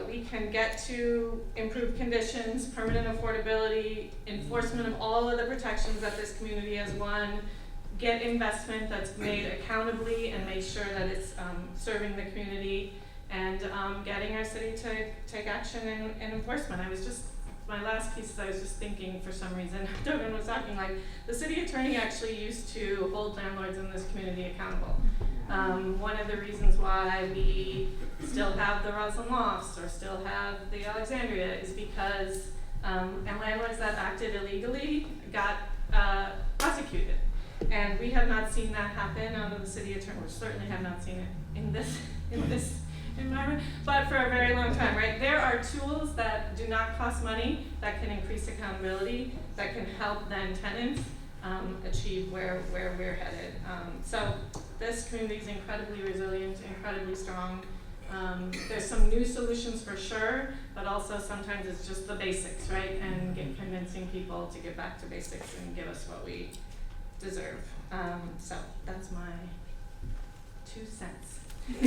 We can get to improved conditions, permanent affordability, enforcement of all of the protections that this community has won, get investment that's made accountably and make sure that it's serving the community, and getting our city to take action in enforcement. My last piece is I was just thinking for some reason, Dogon was talking like the city attorney actually used to hold landlords in this community accountable. One of the reasons why we still have the Roslyn Lofts or still have the Alexandria is because and landlords that acted illegally got prosecuted. And we have not seen that happen out of the city attorney. We certainly have not seen it in this environment, but for a very long time, right? There are tools that do not cost money that can increase accountability, that can help then tenants achieve where we're headed. So this community is incredibly resilient, incredibly strong. There's some new solutions for sure, but also sometimes it's just the basics, right? And convincing people to get back to basics and give us what we deserve. So that's my 2 cents. I'm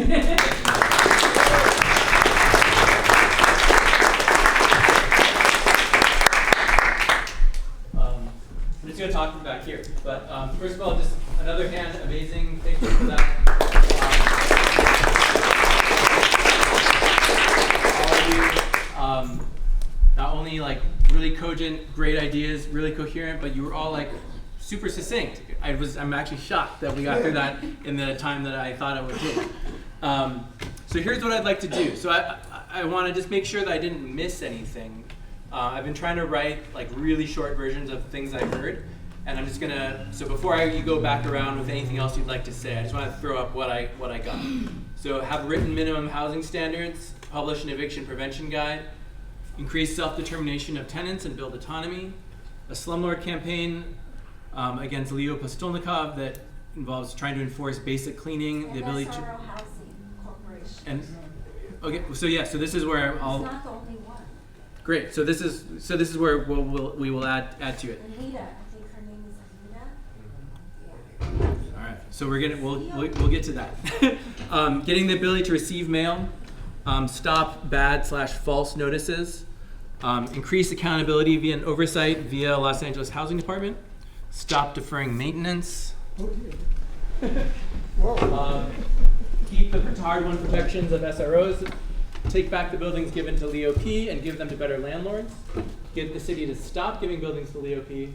just going to talk from back here, but first of all, just another hand, amazing, thank you for that. All of you, not only like really cogent, great ideas, really coherent, but you were all like super succinct. I'm actually shocked that we got through that in the time that I thought it would take. So here's what I'd like to do. So I want to just make sure that I didn't miss anything. I've been trying to write like really short versions of things I heard, and I'm just gonna. So before you go back around with anything else you'd like to say, I just want to throw up what I got. So have written minimum housing standards, publish an eviction prevention guide, increase self-determination of tenants and build autonomy, a slumlord campaign against Leo Postolnikov that involves trying to enforce basic cleaning, and the ability to. SRO Housing Corporation. And okay, so yeah, so this is where I'll. It's not the only one. Great. So this is where we will add to it. Anita, I think her name is Anita. Yeah. All right. So we'll get to that. Getting the ability to receive mail, stop bad/false notices, increase accountability via an oversight via Los Angeles Housing Department, stop deferring maintenance. Keep the hard won protections of SROs. Take back the buildings given to Leo P and give them to better landlords. Get the city to stop giving buildings to Leo P,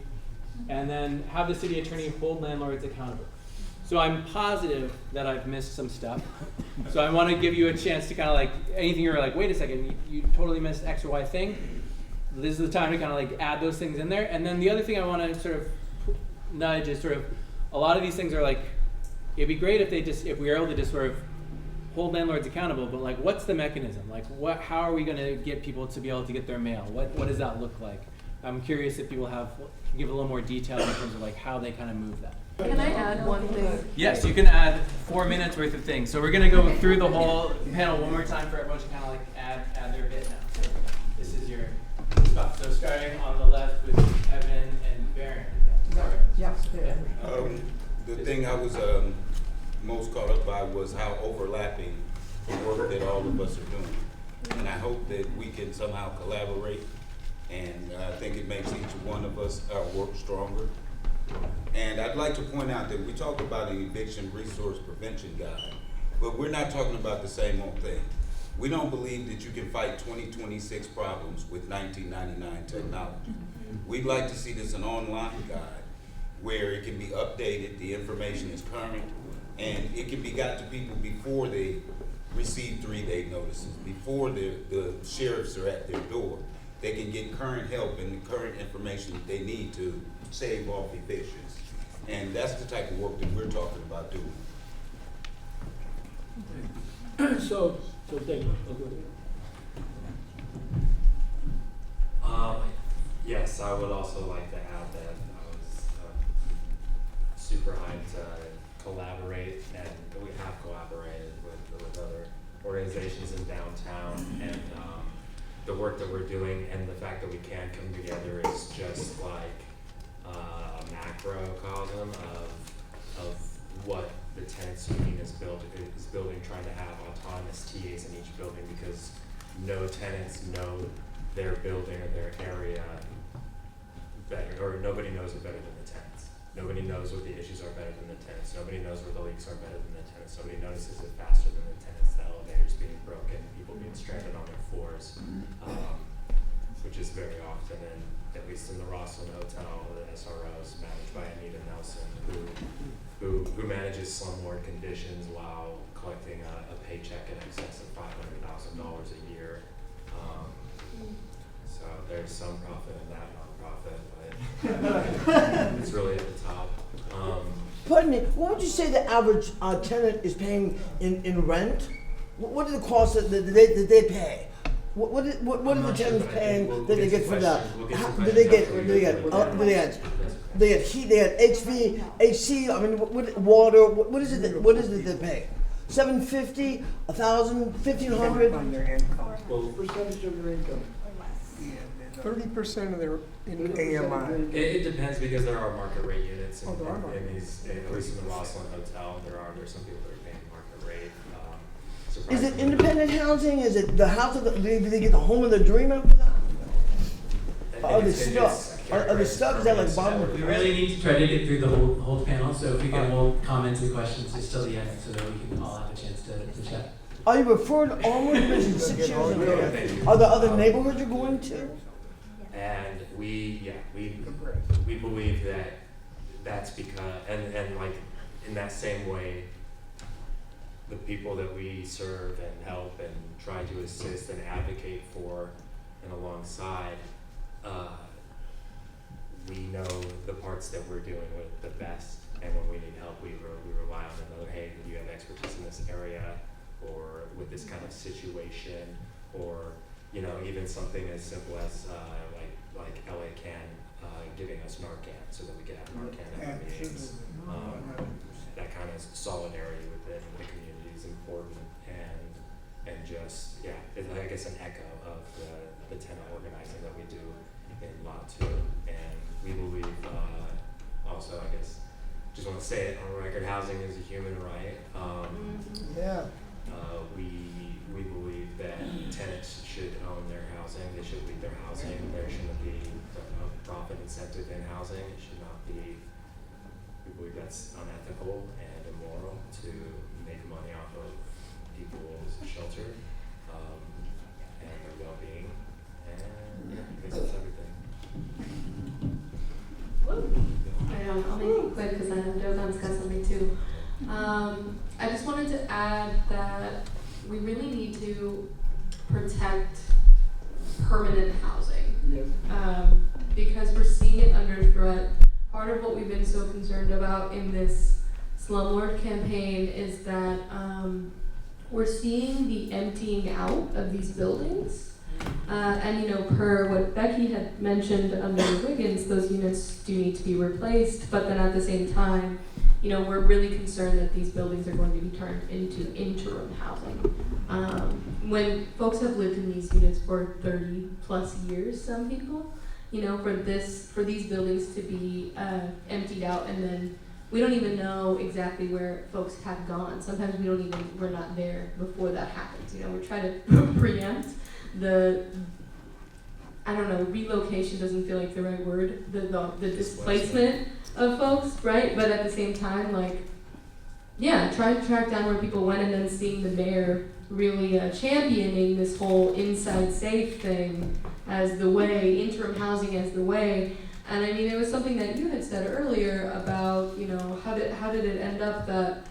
and then have the city attorney hold landlords accountable. So I'm positive that I've missed some stuff. So I want to give you a chance to kind of like anything you're like, wait a second, you totally missed X or Y thing. This is the time to kind of like add those things in there. And then the other thing I want to sort of nudge is sort of a lot of these things are like, it'd be great if we were able to just sort of hold landlords accountable, but like what's the mechanism? Like how are we going to get people to be able to get their mail? What does that look like? I'm curious if people can give a little more detail in terms of like how they kind of move that. Can I add one thing? Yes, you can add 4 minutes worth of things. So we're going to go through the whole panel one more time for everyone to kind of like add their bit now. So this is your spot. So starting on the left. thing I was most caught up by was how overlapping the work that all of us are doing. And I hope that we can somehow collaborate, and I think it makes each one of us work stronger. And I'd like to point out that we talk about an eviction resource prevention guide, but we're not talking about the same old thing. We don't believe that you can fight 2026 problems with 1999 technology. We'd like to see this an online guide where it can be updated, the information is current, and it can be got to people before they receive 3-day notices, before the sheriffs are at their door. They can get current help and the current information that they need to save off evictions. And that's the type of work that we're talking about doing. So thank you. Oh, go ahead. Yes, I would also like to add that I was super hyped to collaborate, and we have collaborated with other organizations in downtown, and the work that we're doing and the fact that we can come together is just like a macrocosm of what the tenants union is building, trying to have autonomous TAs in each building, because no tenants know their building or their area better, or nobody knows it better than the tenants. Nobody knows what the issues are better than the tenants. Nobody knows where the leaks are better than the tenants. Nobody notices it faster than the tenants. The elevators being broken, people being stranded on their floors, which is very often, and at least in the Rosten Hotel, the SROs managed by Anita Nelson, who manages slumlord conditions while collecting a paycheck in excess of $500,000 a year. So there's some profit in that nonprofit, but it's really at the top. Pardon me, what would you say the average tenant is paying in rent? What are the costs that they pay? What are the tenants paying that they get for that? Do they get heat? They get HVAC. I mean, water. What is it that they pay? $750, $1,000, $1,500. On their income. Well, Percentage of their income. 30% of their AMI. It depends, because there are market rate units in, There are market in these, at least in the Roslyn Hotel. There's some people that are paying market rate. Is it independent housing? Is it the house of do they get the home of their dream after that? Are they stuck? Are they stuck? Is that like bottom? We really need to try to get through the whole panel, so if we can hold comments and questions just till the end, so that we can all have a chance to chat. Are you referred onward? You mentioned 6 years ago. Are there other neighborhoods you're going to? And we believe that that's because, and like in that same way, the people that we serve and help and try to assist and advocate for and alongside, we know the parts that we're doing with the best, and when we need help, we rely on another. Hey, do you have expertise in this area, or with this kind of situation, or even something as simple as like LA Can giving us Narcan so that we can have Narcan at our meetings. That kind of solidarity within the community is important, and just it's, I guess, an echo of the tenant organizing that we do in Lot 2, and we believe also, I guess, just want to say it on record, housing is a human right. We believe that tenants should own their housing. They should leave their housing. There shouldn't be a profit incentive in housing. It should not be. We believe that's unethical and immoral to make money off of people's shelter and their well-being. And I guess that's everything. I'll make it quick because I know Dogon's got something too. I just wanted to add that we really need to protect permanent housing. Yes. Because we're seeing it under threat. Part of what we've been so concerned about in this slumlord campaign is that we're seeing the emptying out of these buildings. And per what Becky had mentioned under Wiggins, those units do need to be replaced, but then at the same time, we're really concerned that these buildings are going to be turned into interim housing. When folks have lived in these units for 30 plus years, some people, for these buildings to be emptied out and then we don't even know exactly where folks have gone. Sometimes we're not there before that happens. You know, we're trying to preempt relocation doesn't feel like the right word, the displacement of folks, right? But at the same time, trying to track down where people went, and then seeing the mayor really championing this whole inside safe thing as the way, interim housing as the way. And I mean, it was something that you had said earlier about, you know, how did it end up that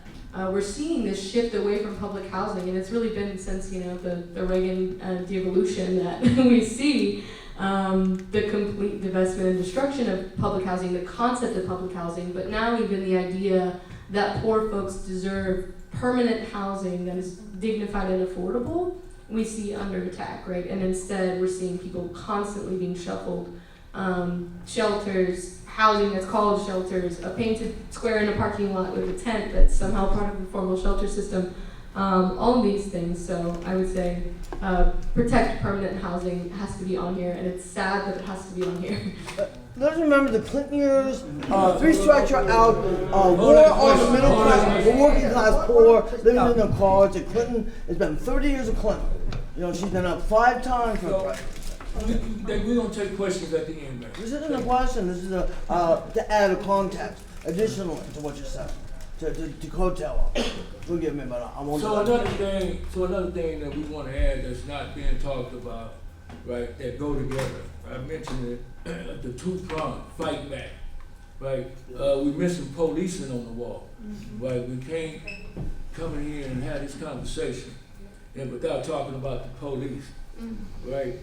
we're seeing this shift away from public housing, and it's really been since, you know, the Reagan devolution that we see the complete divestment and destruction of public housing, the concept of public housing, but now even the idea that poor folks deserve permanent housing that is dignified and affordable, we see under attack, right? And instead, we're seeing people constantly being shuffled. Shelters, housing that's called shelters, a painted square in a parking lot with a tent that's somehow part of the formal shelter system, all of these things. So I would say protect permanent housing has to be on here, and it's sad that it has to be on here. Let's remember the Clinton years, 3 strikes you're out, war on the middle class, the working class poor, living in their cars. And Clinton, it's been 30 years of Clinton. You know, she's been up 5 times for president. We're going to take questions at the end, man. This isn't a question, this is to add a context, additionally to what you said, to co-tell. Forgive me, but I won't. So another thing that we want to add that's not being talked about, right, that go together. I mentioned it, the two-pronged fight back, right? We're missing policing on the wall, right? We can't come in here and have this conversation and without talking about the police, right?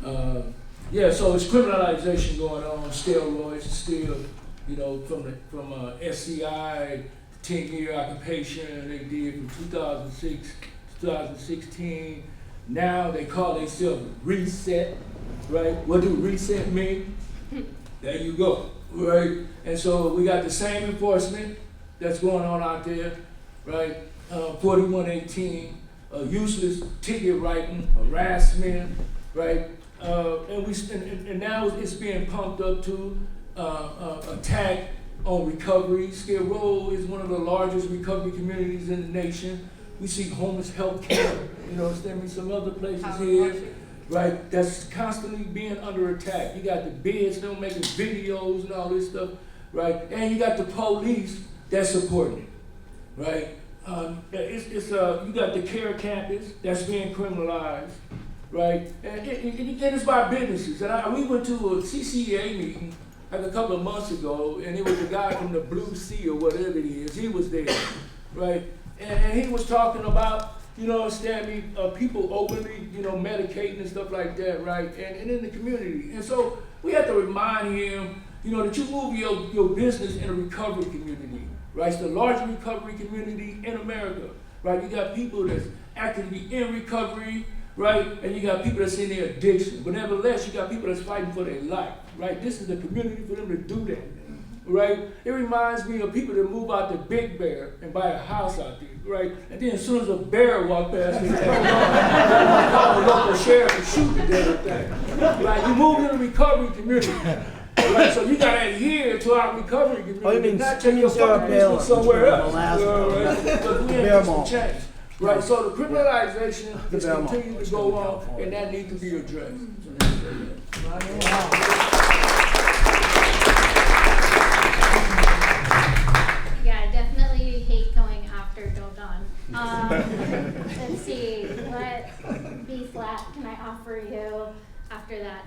So it's criminalization going on, steroids, still, you know, from SCI, 10-year occupation they did from 2006 to 2016. Now they call themselves reset, right? What do reset mean? There you go, right? And so we got the same enforcement that's going on out there, right? 4118, useless ticket writing, harassment, right? And now it's being pumped up to attack on recovery. Skid Row is one of the largest recovery communities in the nation. We see homeless health care, you know, some other places here, right? That's constantly being under attack. You got the beds, they're making videos and all this stuff, right? And you got the police that's supporting it, right? You got the care campus that's being criminalized, right? And it's by businesses. And we went to a CCA meeting like a couple of months ago, and it was a guy from the Blue Sea or whatever it is. He was there, right? And he was talking about, you know, people openly, you know, medicating and stuff like that, right? And in the community. And so we have to remind him, you know, that you move your business in a recovery community, right? It's the largest recovery community in America, right? You got people that's actively in recovery, right? And you got people that's in their addiction. But nevertheless, you got people that's fighting for their life, right? This is the community for them to do that, right? It reminds me of people that move out to Big Bear and buy a house out there, right? And then as soon as a bear walks past, they call the local sheriff and shoot the damn thing, right? You move in a recovery community. Right, so you gotta adhere to our recovery community. Oh, you mean not take your fucking business somewhere else. Right? Because we have some change. Right, so the criminalization is continuing to go on, and that needs to be addressed. Yeah, I definitely hate going after Dogon. Let's see, what B flat can I offer you after that?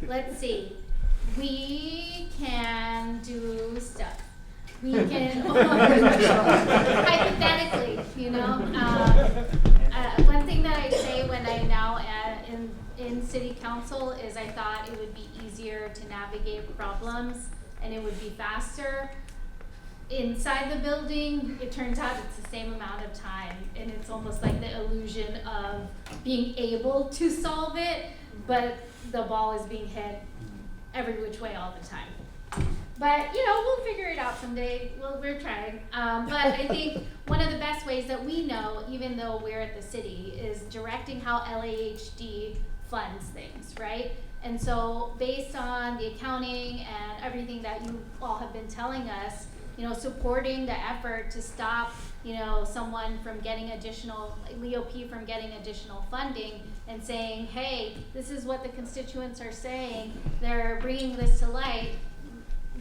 Let's see, we can do stuff. We can, hypothetically, you know. One thing that I say when I'm now in city council is I thought it would be easier to navigate problems and it would be faster. Inside the building, it turns out it's the same amount of time, and it's almost like the illusion of being able to solve it, but the ball is being hit every which way all the time. But, you know, we'll figure it out someday. We're trying. But I think one of the best ways that we know, even though we're at the city, is directing how LAHD funds things, right? And so based on the accounting and everything that you all have been telling us, supporting the effort to stop, someone from getting additional, LEOP from getting additional funding and saying, hey, this is what the constituents are saying, they're bringing this to light,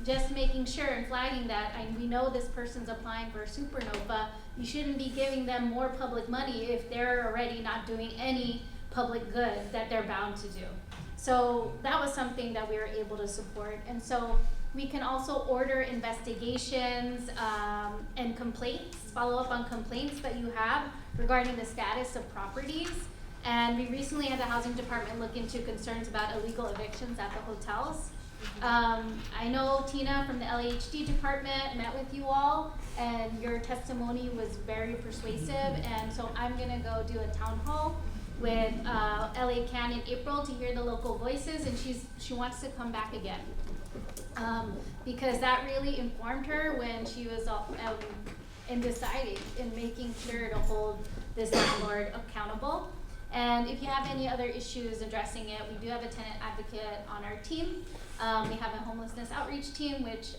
just making sure and flagging that, we know this person's applying for a supernova, you shouldn't be giving them more public money if they're already not doing any public good that they're bound to do. So that was something that we were able to support. And so we can also order investigations and complaints, follow up on complaints that you have regarding the status of properties. And we recently had the housing department look into concerns about illegal evictions at the hotels. I know Tina from the LAHD department met with you all, and your testimony was very persuasive. And so I'm gonna go do a town hall with LA Can in April to hear the local voices, and she wants to come back again. Because that really informed her when she was in deciding and making sure to hold this landlord accountable. And if you have any other issues addressing it, we do have a tenant advocate on our team. We have a homelessness outreach team, which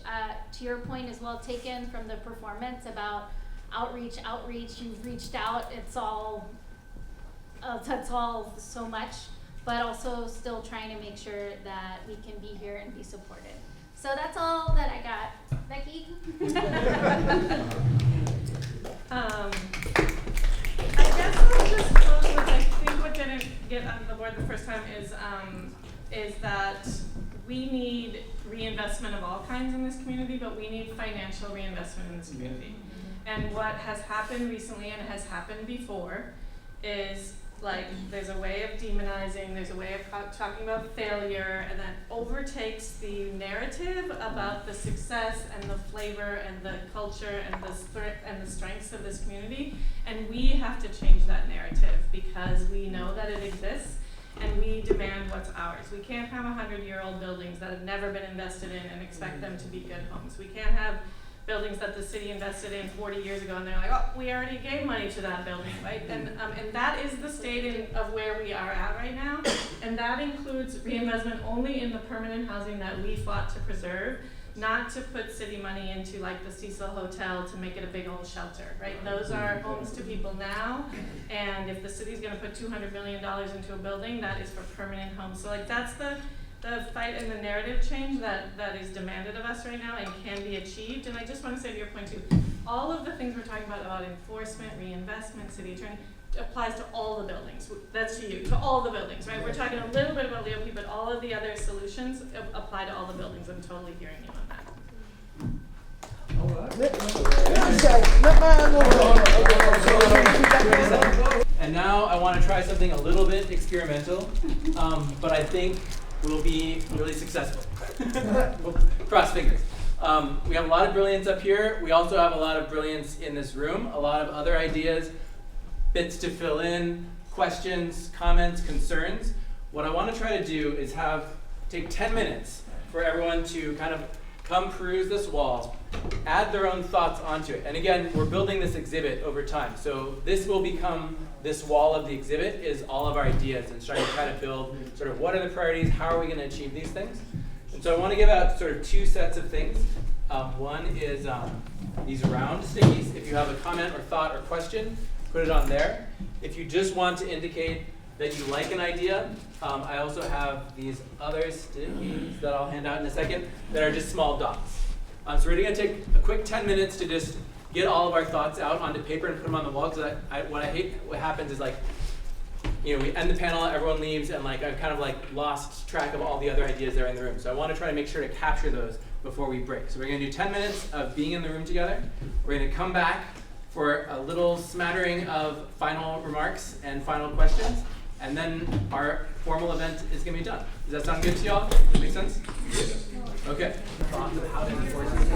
to your point is well taken from the performance about outreach, you've reached out, that's all so much, but also still trying to make sure that we can be here and be supported. So that's all that I got. Becky? I guess I'll just close with, I think what didn't get on the board the first time is that we need reinvestment of all kinds in this community, but we need financial reinvestment in this community. And what has happened recently and has happened before is there's a way of demonizing, there's a way of talking about failure, and that overtakes the narrative about the success and the flavor and the culture and the strengths of this community. And we have to change that narrative because we know that it exists and we demand what's ours. We can't have 100-year-old buildings that have never been invested in and expect them to be good homes. We can't have buildings that the city invested in 40 years ago and they're like, oh, we already gave money to that building, right? And that is the state of where we are at right now. And that includes reinvestment only in the permanent housing that we fought to preserve, not to put city money into the Cecil Hotel to make it a big old shelter, right? Those are homes to people now. And if the city's gonna put $200 million into a building, that is for permanent homes. So that's the fight and the narrative change that is demanded of us right now and can be achieved. And I just want to say to your point too, all of the things we're talking about enforcement, reinvestment, city attorney, applies to all the buildings. That's to you, to all the buildings, right? We're talking a little bit about LEOP, but all of the other solutions apply to all the buildings. I'm totally hearing you on that. And now I want to try something a little bit experimental, but I think will be really successful. Cross fingers. We have a lot of brilliance up here. We also have a lot of brilliance in this room, a lot of other ideas, bits to fill in, questions, comments, concerns. What I want to try to do is take 10 minutes for everyone to kind of come peruse this wall, add their own thoughts onto it. And again, we're building this exhibit over time. So this will become, this wall of the exhibit is all of our ideas and starting to try to build sort of what are the priorities, how are we going to achieve these things. And so I want to give out sort of two sets of things. One is these round stickies. If you have a comment or thought or question, put it on there. If you just want to indicate that you like an idea, I also have these other stickies that I'll hand out in a second that are just small dots. So we're going to take a quick 10 minutes to just get all of our thoughts out onto paper and put them on the wall. Because what happens is we end the panel, everyone leaves, and I've kind of lost track of all the other ideas that are in the room. So I want to try to make sure to capture those before we break. So we're going to do 10 minutes of being in the room together. We're going to come back for a little smattering of final remarks and final questions. And then our formal event is going to be done. Does that sound good to y'all? Make sense? Okay. Thoughts of how to enforce this?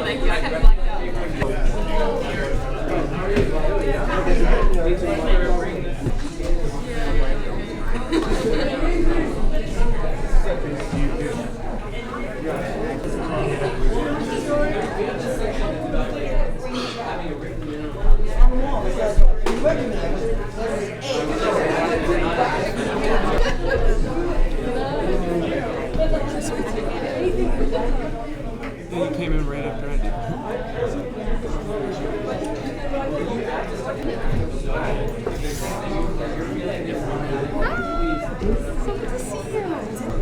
Thank you. I had blacked out. Recognize He came in right after it.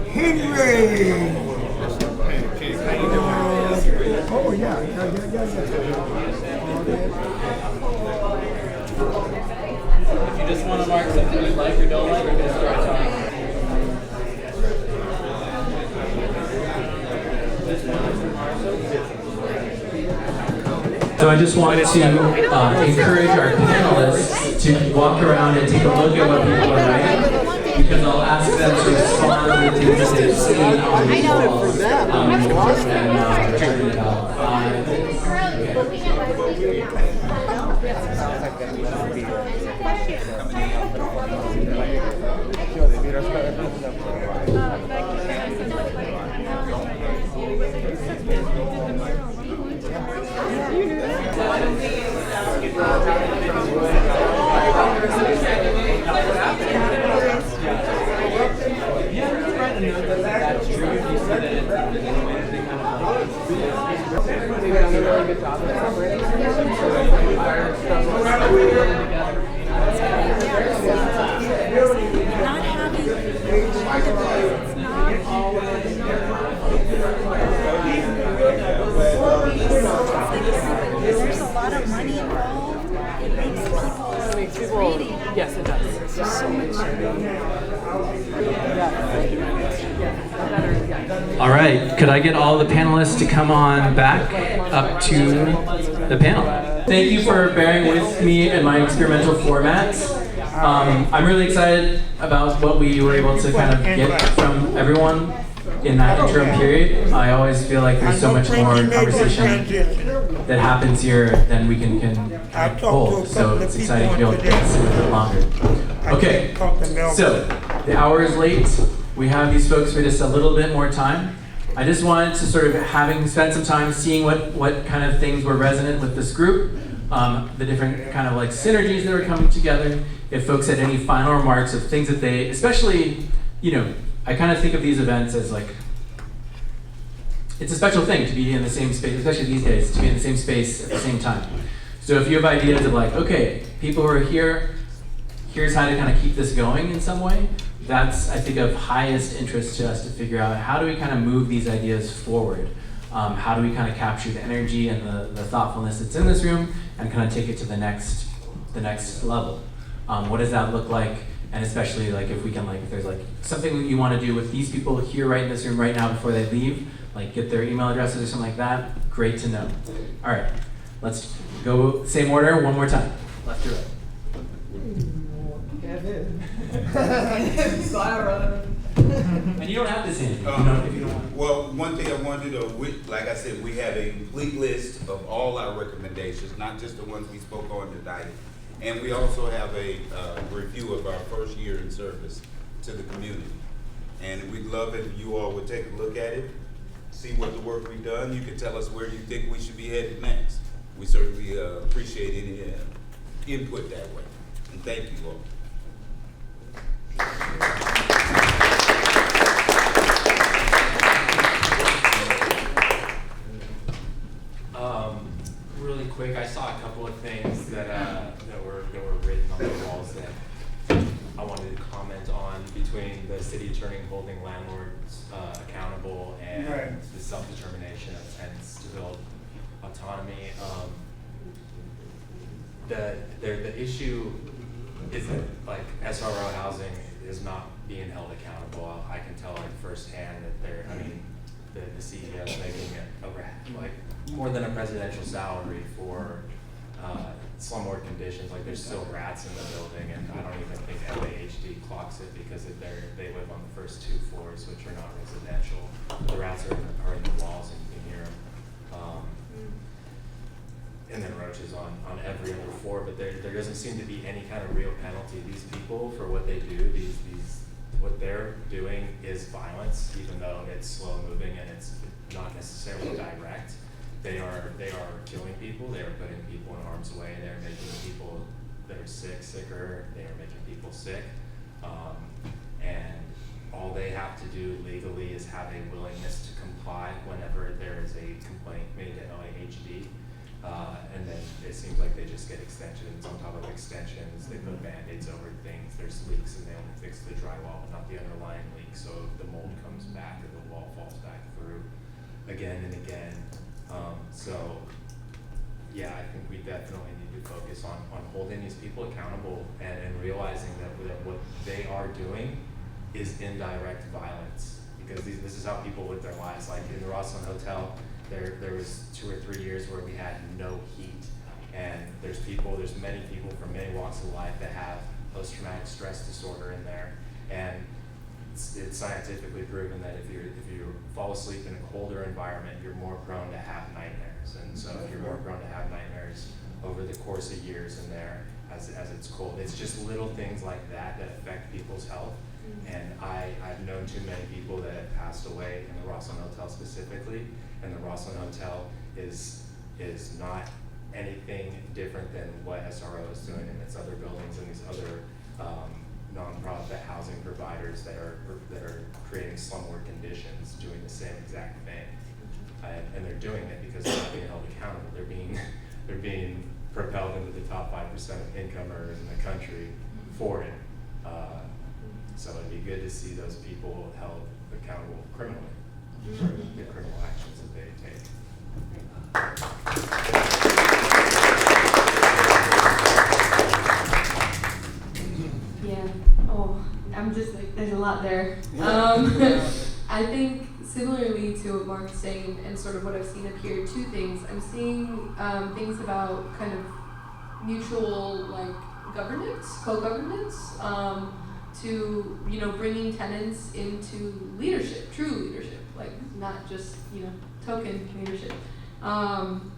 Henry! Hey, how you doing? Oh, yeah. If you just want to mark something you like or don't like, we're going to start talking. So I just want to encourage our panelists to walk around and take a look at what people are writing, because I'll ask them to respond to the things that they've seen on the walls and try to about 5 minutes. There's a lot of money involved. It makes people reading. Yes, it does. So All right, could I get all the panelists to come on back up to the panel? Thank you for bearing with me in my experimental format. I'm really excited about what we were able to kind of get from everyone in that interim period. I always feel like there's so much more conversation that happens here than we can hold. So it's exciting to be able to get this a little bit longer. Okay, so the hour is late. We have these folks for just a little bit more time. I just wanted to sort of, having spent some time seeing what kind of things were resonant with this group, the different kind of like synergies that were coming together, if folks had any final remarks of things that they, especially, you know, I kind of think of these events as like, it's a special thing to be in the same space, especially these days, to be in the same space at the same time. So if you have ideas of like, okay, people who are here, here's how to kind of keep this going in some way, that's, I think, of highest interest to us to figure out how do we kind of move these ideas forward? How do we kind of capture the energy and the thoughtfulness that's in this room and kind of take it to the next level? What does that look like? And especially like if we can like, if there's like something that you want to do with these people here right in this room right now before they leave, like get their email addresses or something like that, great to know. All right, let's go same order one more time. Left to right. Barron. And you don't have to say anything if you don't want. Well, one thing I wanted to, like I said, we have a complete list of all our recommendations, not just the ones we spoke on tonight. And we also have a review of our first year in service to the community. And we'd love if you all would take a look at it, see what the work we've done. You can tell us where you think we should be headed next. We certainly appreciate any input that way. And thank you all. Really quick, I saw a couple of things that were written on the walls that I wanted to comment on, between the city attorney holding landlords accountable and the self-determination of tenants to build autonomy. The issue is that like SRO housing is not being held accountable. I can tell like firsthand that the CEO is making it over like more than a presidential salary for slumlord conditions. Like there's still rats in the building, and I don't even think LAHD clocks it because they live on the first 2 floors, which are not residential. The rats are in the walls, and you can hear them. And then roaches on every other floor, but there doesn't seem to be any kind of real penalty. These people, for what they do, what they're doing is violence, even though it's slow moving and it's not necessarily direct. They are killing people. They are putting people in harm's way. They are making people that are sicker. They are making people sick. And all they have to do legally is have a willingness to comply whenever there is a complaint made to LAHD. And then it seems like they just get extensions on top of extensions. They put Band-Aids over things. There's leaks and they only fix the drywall, but not the underlying leak. So if the mold comes back or the wall falls back through again and again. So yeah, I think we definitely need to focus on holding these people accountable and realizing that what they are doing is indirect violence, because this is how people live their lives. Like in the Rosten Hotel, there was 2 or 3 years where we had no heat, and there's many people from many walks of life that have post-traumatic stress disorder in there, and it's scientifically proven that if you fall asleep in a colder environment, you're more prone to have nightmares. And so if you're more prone to have nightmares over the course of years in there as it's cold, it's just little things like that affect people's health. And I've known too many people that have passed away in the Rosten Hotel specifically, and the Rosten Hotel is not anything different than what SRO is doing in its other buildings and these other nonprofit housing providers that are creating slumlord conditions, doing the same exact thing. And they're doing it because they're not being held accountable. They're being propelled into the top 5% of income earners in the country for it. So it'd be good to see those people held accountable criminally for the criminal actions that they take. Yeah. Oh, I'm just like, there's a lot there. I think similarly to what Mark's saying and sort of what I've seen up here, 2 things. I'm seeing things about kind of mutual like governance, co-governance, to bringing tenants into leadership, true leadership, like not just token leadership. And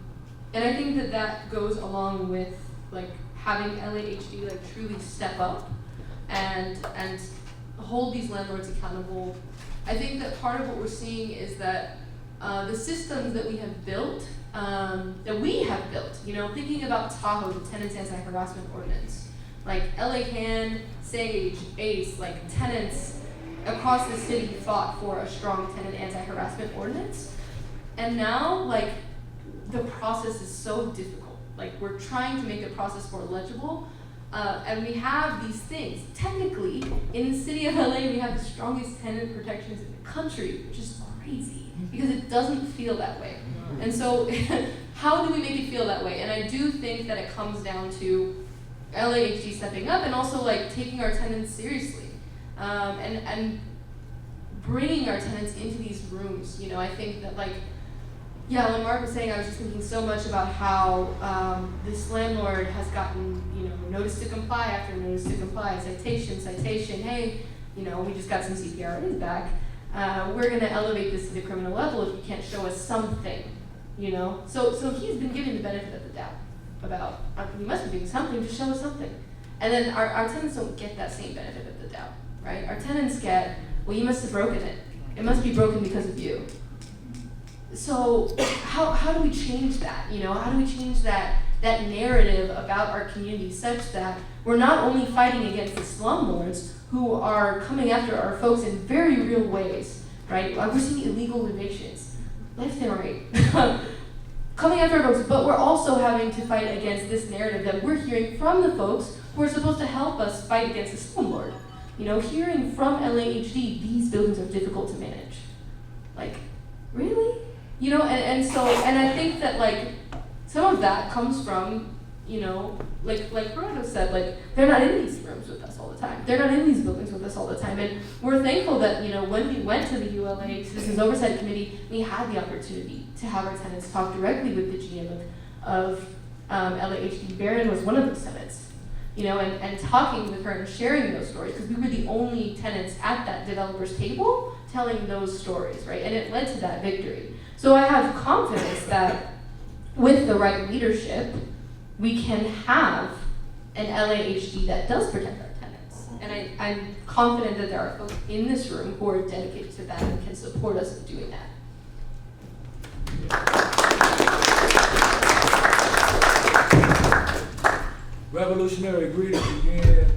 I think that goes along with like having LAHD like truly step up and hold these landlords accountable. I think that part of what we're seeing is that the systems that we have built, thinking about Tahoe, the Tenants Anti-Harassment Ordinance, like LA Can, Sage, ACE, like tenants across the city fought for a strong tenant anti-harassment ordinance. And now, like, the process is so difficult. Like, we're trying to make the process more legible, and we have these things. Technically, in the city of LA, we have the strongest tenant protections in the country, which is crazy, because it doesn't feel that way. And so, how do we make it feel that way? And I do think that it comes down to LAHD stepping up and also, like, taking our tenants seriously, and bringing our tenants into these rooms. I think that, like, when Mark was saying, I was just thinking so much about how this landlord has gotten, notice to comply after notice to comply, citation, hey, we just got some CPRAs back. We're going to elevate this to the criminal level if you can't show us something, So he's been given the benefit of the doubt about, you must be doing something, just show us something. And then our tenants don't get that same benefit of the doubt, right? Our tenants get, well, you must have broken it. It must be broken because of you. So how do we change that? How do we change that narrative about our community such that we're not only fighting against the slumlords who are coming after our folks in very real ways, right? We're seeing illegal evictions, left and right, coming after our folks, but we're also having to fight against this narrative that we're hearing from the folks who are supposed to help us fight against the slumlord. Hearing from LAHD, these buildings are difficult to manage. Like, really? And I think that, like, some of that comes from, like Jurado said, like, they're not in these rooms with us all the time. They're not in these buildings with us all the time. And we're thankful that, when we went to the ULA Citizens Oversight Committee, we had the opportunity to have our tenants talk directly with the GM of LAHD. Barron was one of those tenants, and talking with her and sharing those stories, because we were the only tenants at that developer's table telling those stories, right? And it led to that victory. So I have confidence that with the right leadership, we can have an LAHD that does protect our tenants. And I'm confident that there are folks in this room who are dedicated to that and can support us in doing that. Revolutionary greetings again.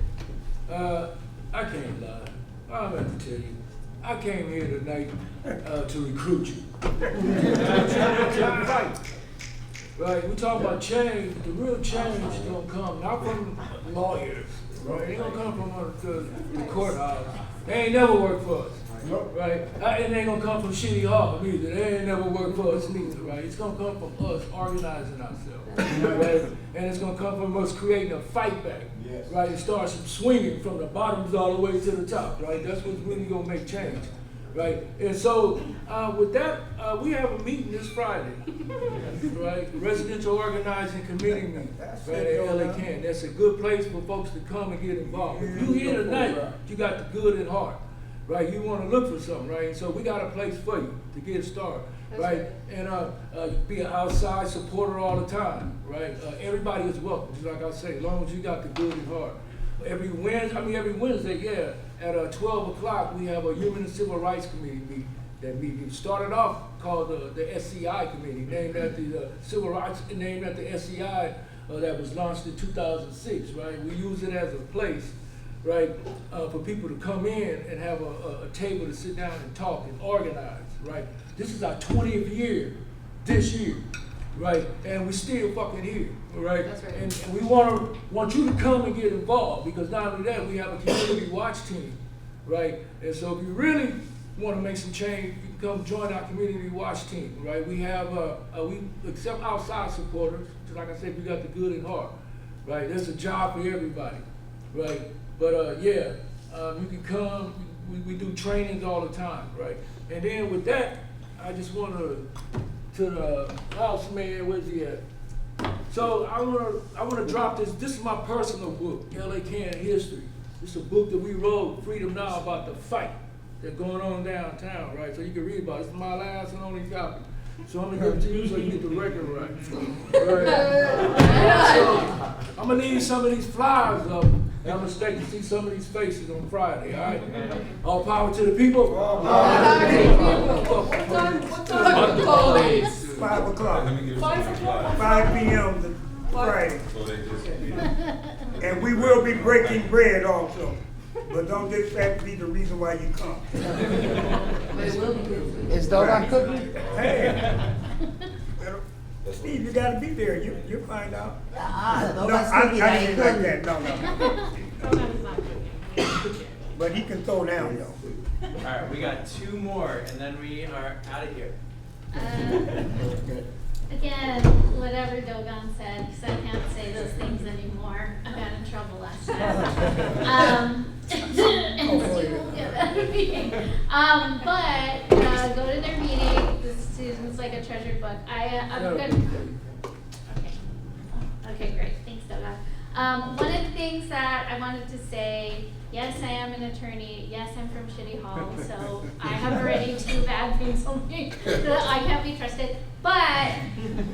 I can't lie. I'm going to tell you. I came here tonight to recruit you. Right, we talk about change. The real change is gonna come not from lawyers, right? It ain't gonna come from the courthouse. They ain't never worked for us, right? It ain't gonna come from Shitty Harbor either. They ain't never worked for us neither, right? It's gonna come from us organizing ourselves, right? And it's gonna come from us creating a fight back, right? It starts swinging from the bottoms all the way to the top, right? That's what's really gonna make change. Right, and so with that, we have a meeting this Friday, right? Residential Organizing Committee meeting, right, at LA Can. That's a good place for folks to come and get involved. If you here tonight, you got the good at heart, right? You want to look for something, right? And so we got a place for you to get started, right? And be an outside supporter all the time, right? Everybody is welcome, just like I say, as long as you got the good at heart. Every Wednesday, yeah. At 12 o'clock, we have a Human and Civil Rights Committee meeting. That meeting started off called the SCI Committee, named after the Civil Rights, named after the SCI that was launched in 2006, right? We use it as a place, right, for people to come in and have a table to sit down and talk and organize, right? This is our 20th year this year, right? And we still fucking here, right? That's right. And we want you to come and get involved, because not only that, we have a community watch team, right? And so if you really want to make some change, you can come join our community watch team, right? We have we accept outside supporters, just like I said, we got the good at heart, right? There's a job for everybody, right? But you can come. We do trainings all the time, right? And then with that, I just want to the house man, where's he at? So I wanna drop this. This is my personal book, LA Can History. It's a book that we wrote, Freedom Now, about the fight that's going on downtown, right? So you can read about it. It's my last and only copy. So I'm gonna give it to you so you get the record right. Right. So I'm gonna need some of these flyers up. And I'm expecting to see some of these faces on Friday, all right? All power to the people. What time? 5 o'clock. 5 p.m. Friday. And we will be breaking bread also. But don't just have to be the reason why you come. Is Dogon cooking? Hey. Steve, you gotta be there. You'll find out. No, Dogon's I cooking. ain't like that. No. But he can throw down though. All right, we got 2 more, and then we are out of here. Again, whatever Dogon said, because I can't say those things anymore. I got in trouble last time. But go to their meeting. This is like a treasured book. I'm good. Okay, great. Thanks, Dogon. One of the things that I wanted to say, yes, I am an attorney. Yes, I'm from Shitty Hall, so I have already 2 bad things on me that I can't be trusted. But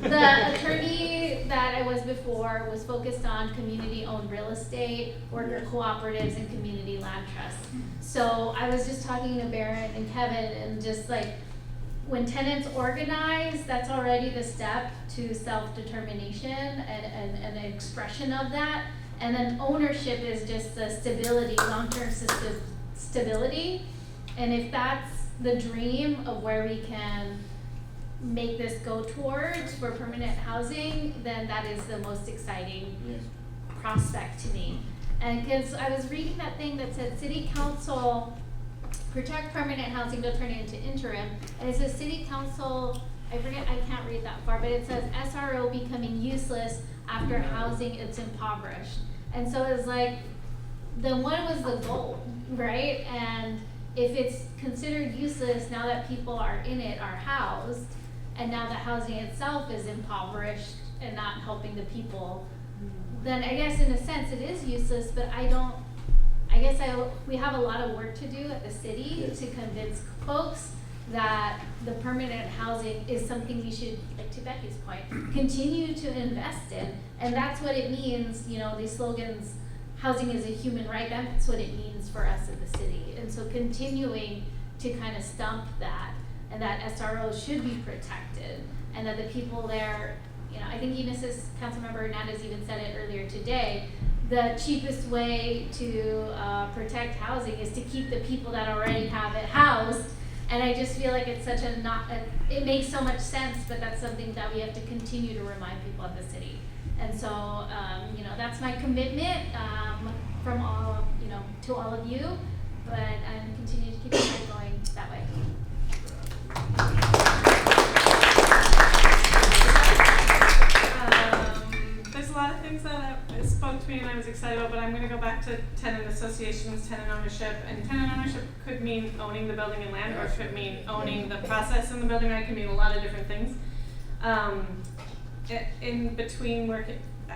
the attorney that I was before was focused on community-owned real estate, worker cooperatives, and community land trusts. So I was just talking to Barron and Kevin, and just like, when tenants organize, that's already the step to self-determination and an expression of that. And then ownership is just the stability, long-term stability. And if that's the dream of where we can make this go towards for permanent housing, then that is the most exciting prospect to me. And because I was reading that thing that said City Council protect permanent housing, don't turn it into interim. And it says City Council, I forget, I can't read that far, but it says SRO becoming useless after housing is impoverished. And so it's like, then what was the goal, right? And if it's considered useless now that people are in it, are housed, and now that housing itself is impoverished and not helping the people, then I guess in a sense it is useless, but we have a lot of work to do at the city to convince folks that the permanent housing is something we should, like to Becky's point, continue to invest in. And that's what it means, these slogans, housing is a human right, that's what it means for us in the city. And so continuing to kind of stump that, and that SROs should be protected, and that the people there, I think Councilmember Hernandez even said it earlier today, the cheapest way to protect housing is to keep the people that already have it housed. And I just feel like it's such a it makes so much sense, but that's something that we have to continue to remind people of the city. And so, that's my commitment from all, to all of you, but I'm continuing to keep the fight going that way. There's a lot of things that spoke to me and I was excited about, but I'm going to go back to tenant associations, tenant ownership, and tenant ownership could mean owning the building and land, or it could mean owning the process in the building. It can mean a lot of different things. In between work,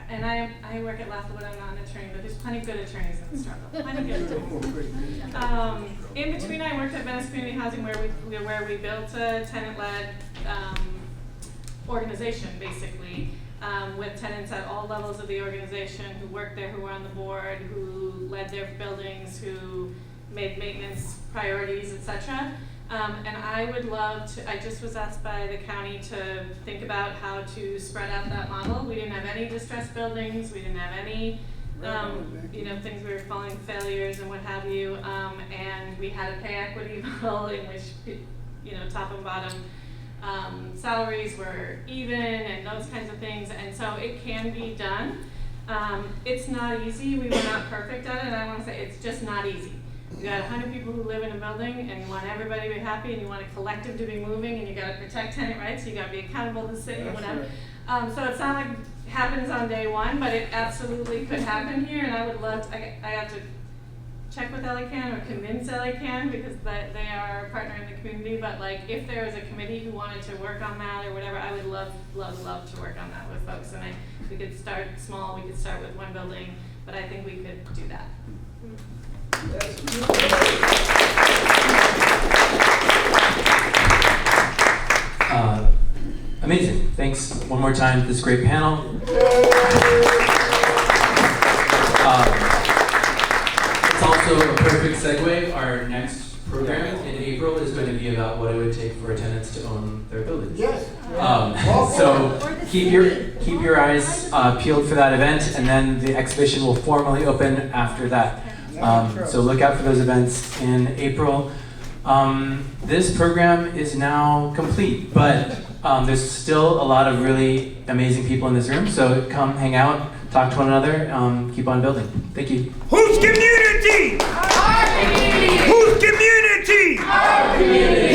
and I work at Lafayette, but I'm not an attorney, but there's plenty of good attorneys in the struggle. Plenty of good attorneys. In between, I worked at Venice Community Housing, where we built a tenant-led organization, basically. With tenants at all levels of the organization who worked there, who were on the board, who led their buildings, who made maintenance priorities, etc. And I would love to, I just was asked by the county to think about how to spread out that model. We didn't have any distressed buildings, we didn't have any things we were calling failures and what have you. And we had a pay equity model in which, top and bottom salaries were even and those kinds of things, and so it can be done. It's not easy. We were not perfect at it, and I want to say it's just not easy. You got 100 people who live in a building, and you want everybody to be happy, and you want a collective to be moving, and you got to protect tenant rights. So you got to be accountable to the city, or whatever. So it's not like it happens on day one, but it absolutely could happen here, and I would love to. I have to check with LACAN or convince LACAN because they are a partner in the community, but if there was a committee who wanted to work on that or whatever, I would love to work on that with folks, and we could start small, we could start with one building, but I think we could do that. Amazing. Thanks one more time to this great panel. It's also a perfect segue. Our next program in April is going to be about what it would take for tenants to own their buildings. Yes. So keep your eyes peeled for that event, and then the exhibition will formally open after that. So look out for those events in April. This program is now complete, but there's still a lot of really amazing people in this room. So come hang out, talk to one another, keep on building. Thank you. Whose community? Our community. Whose community? Our community.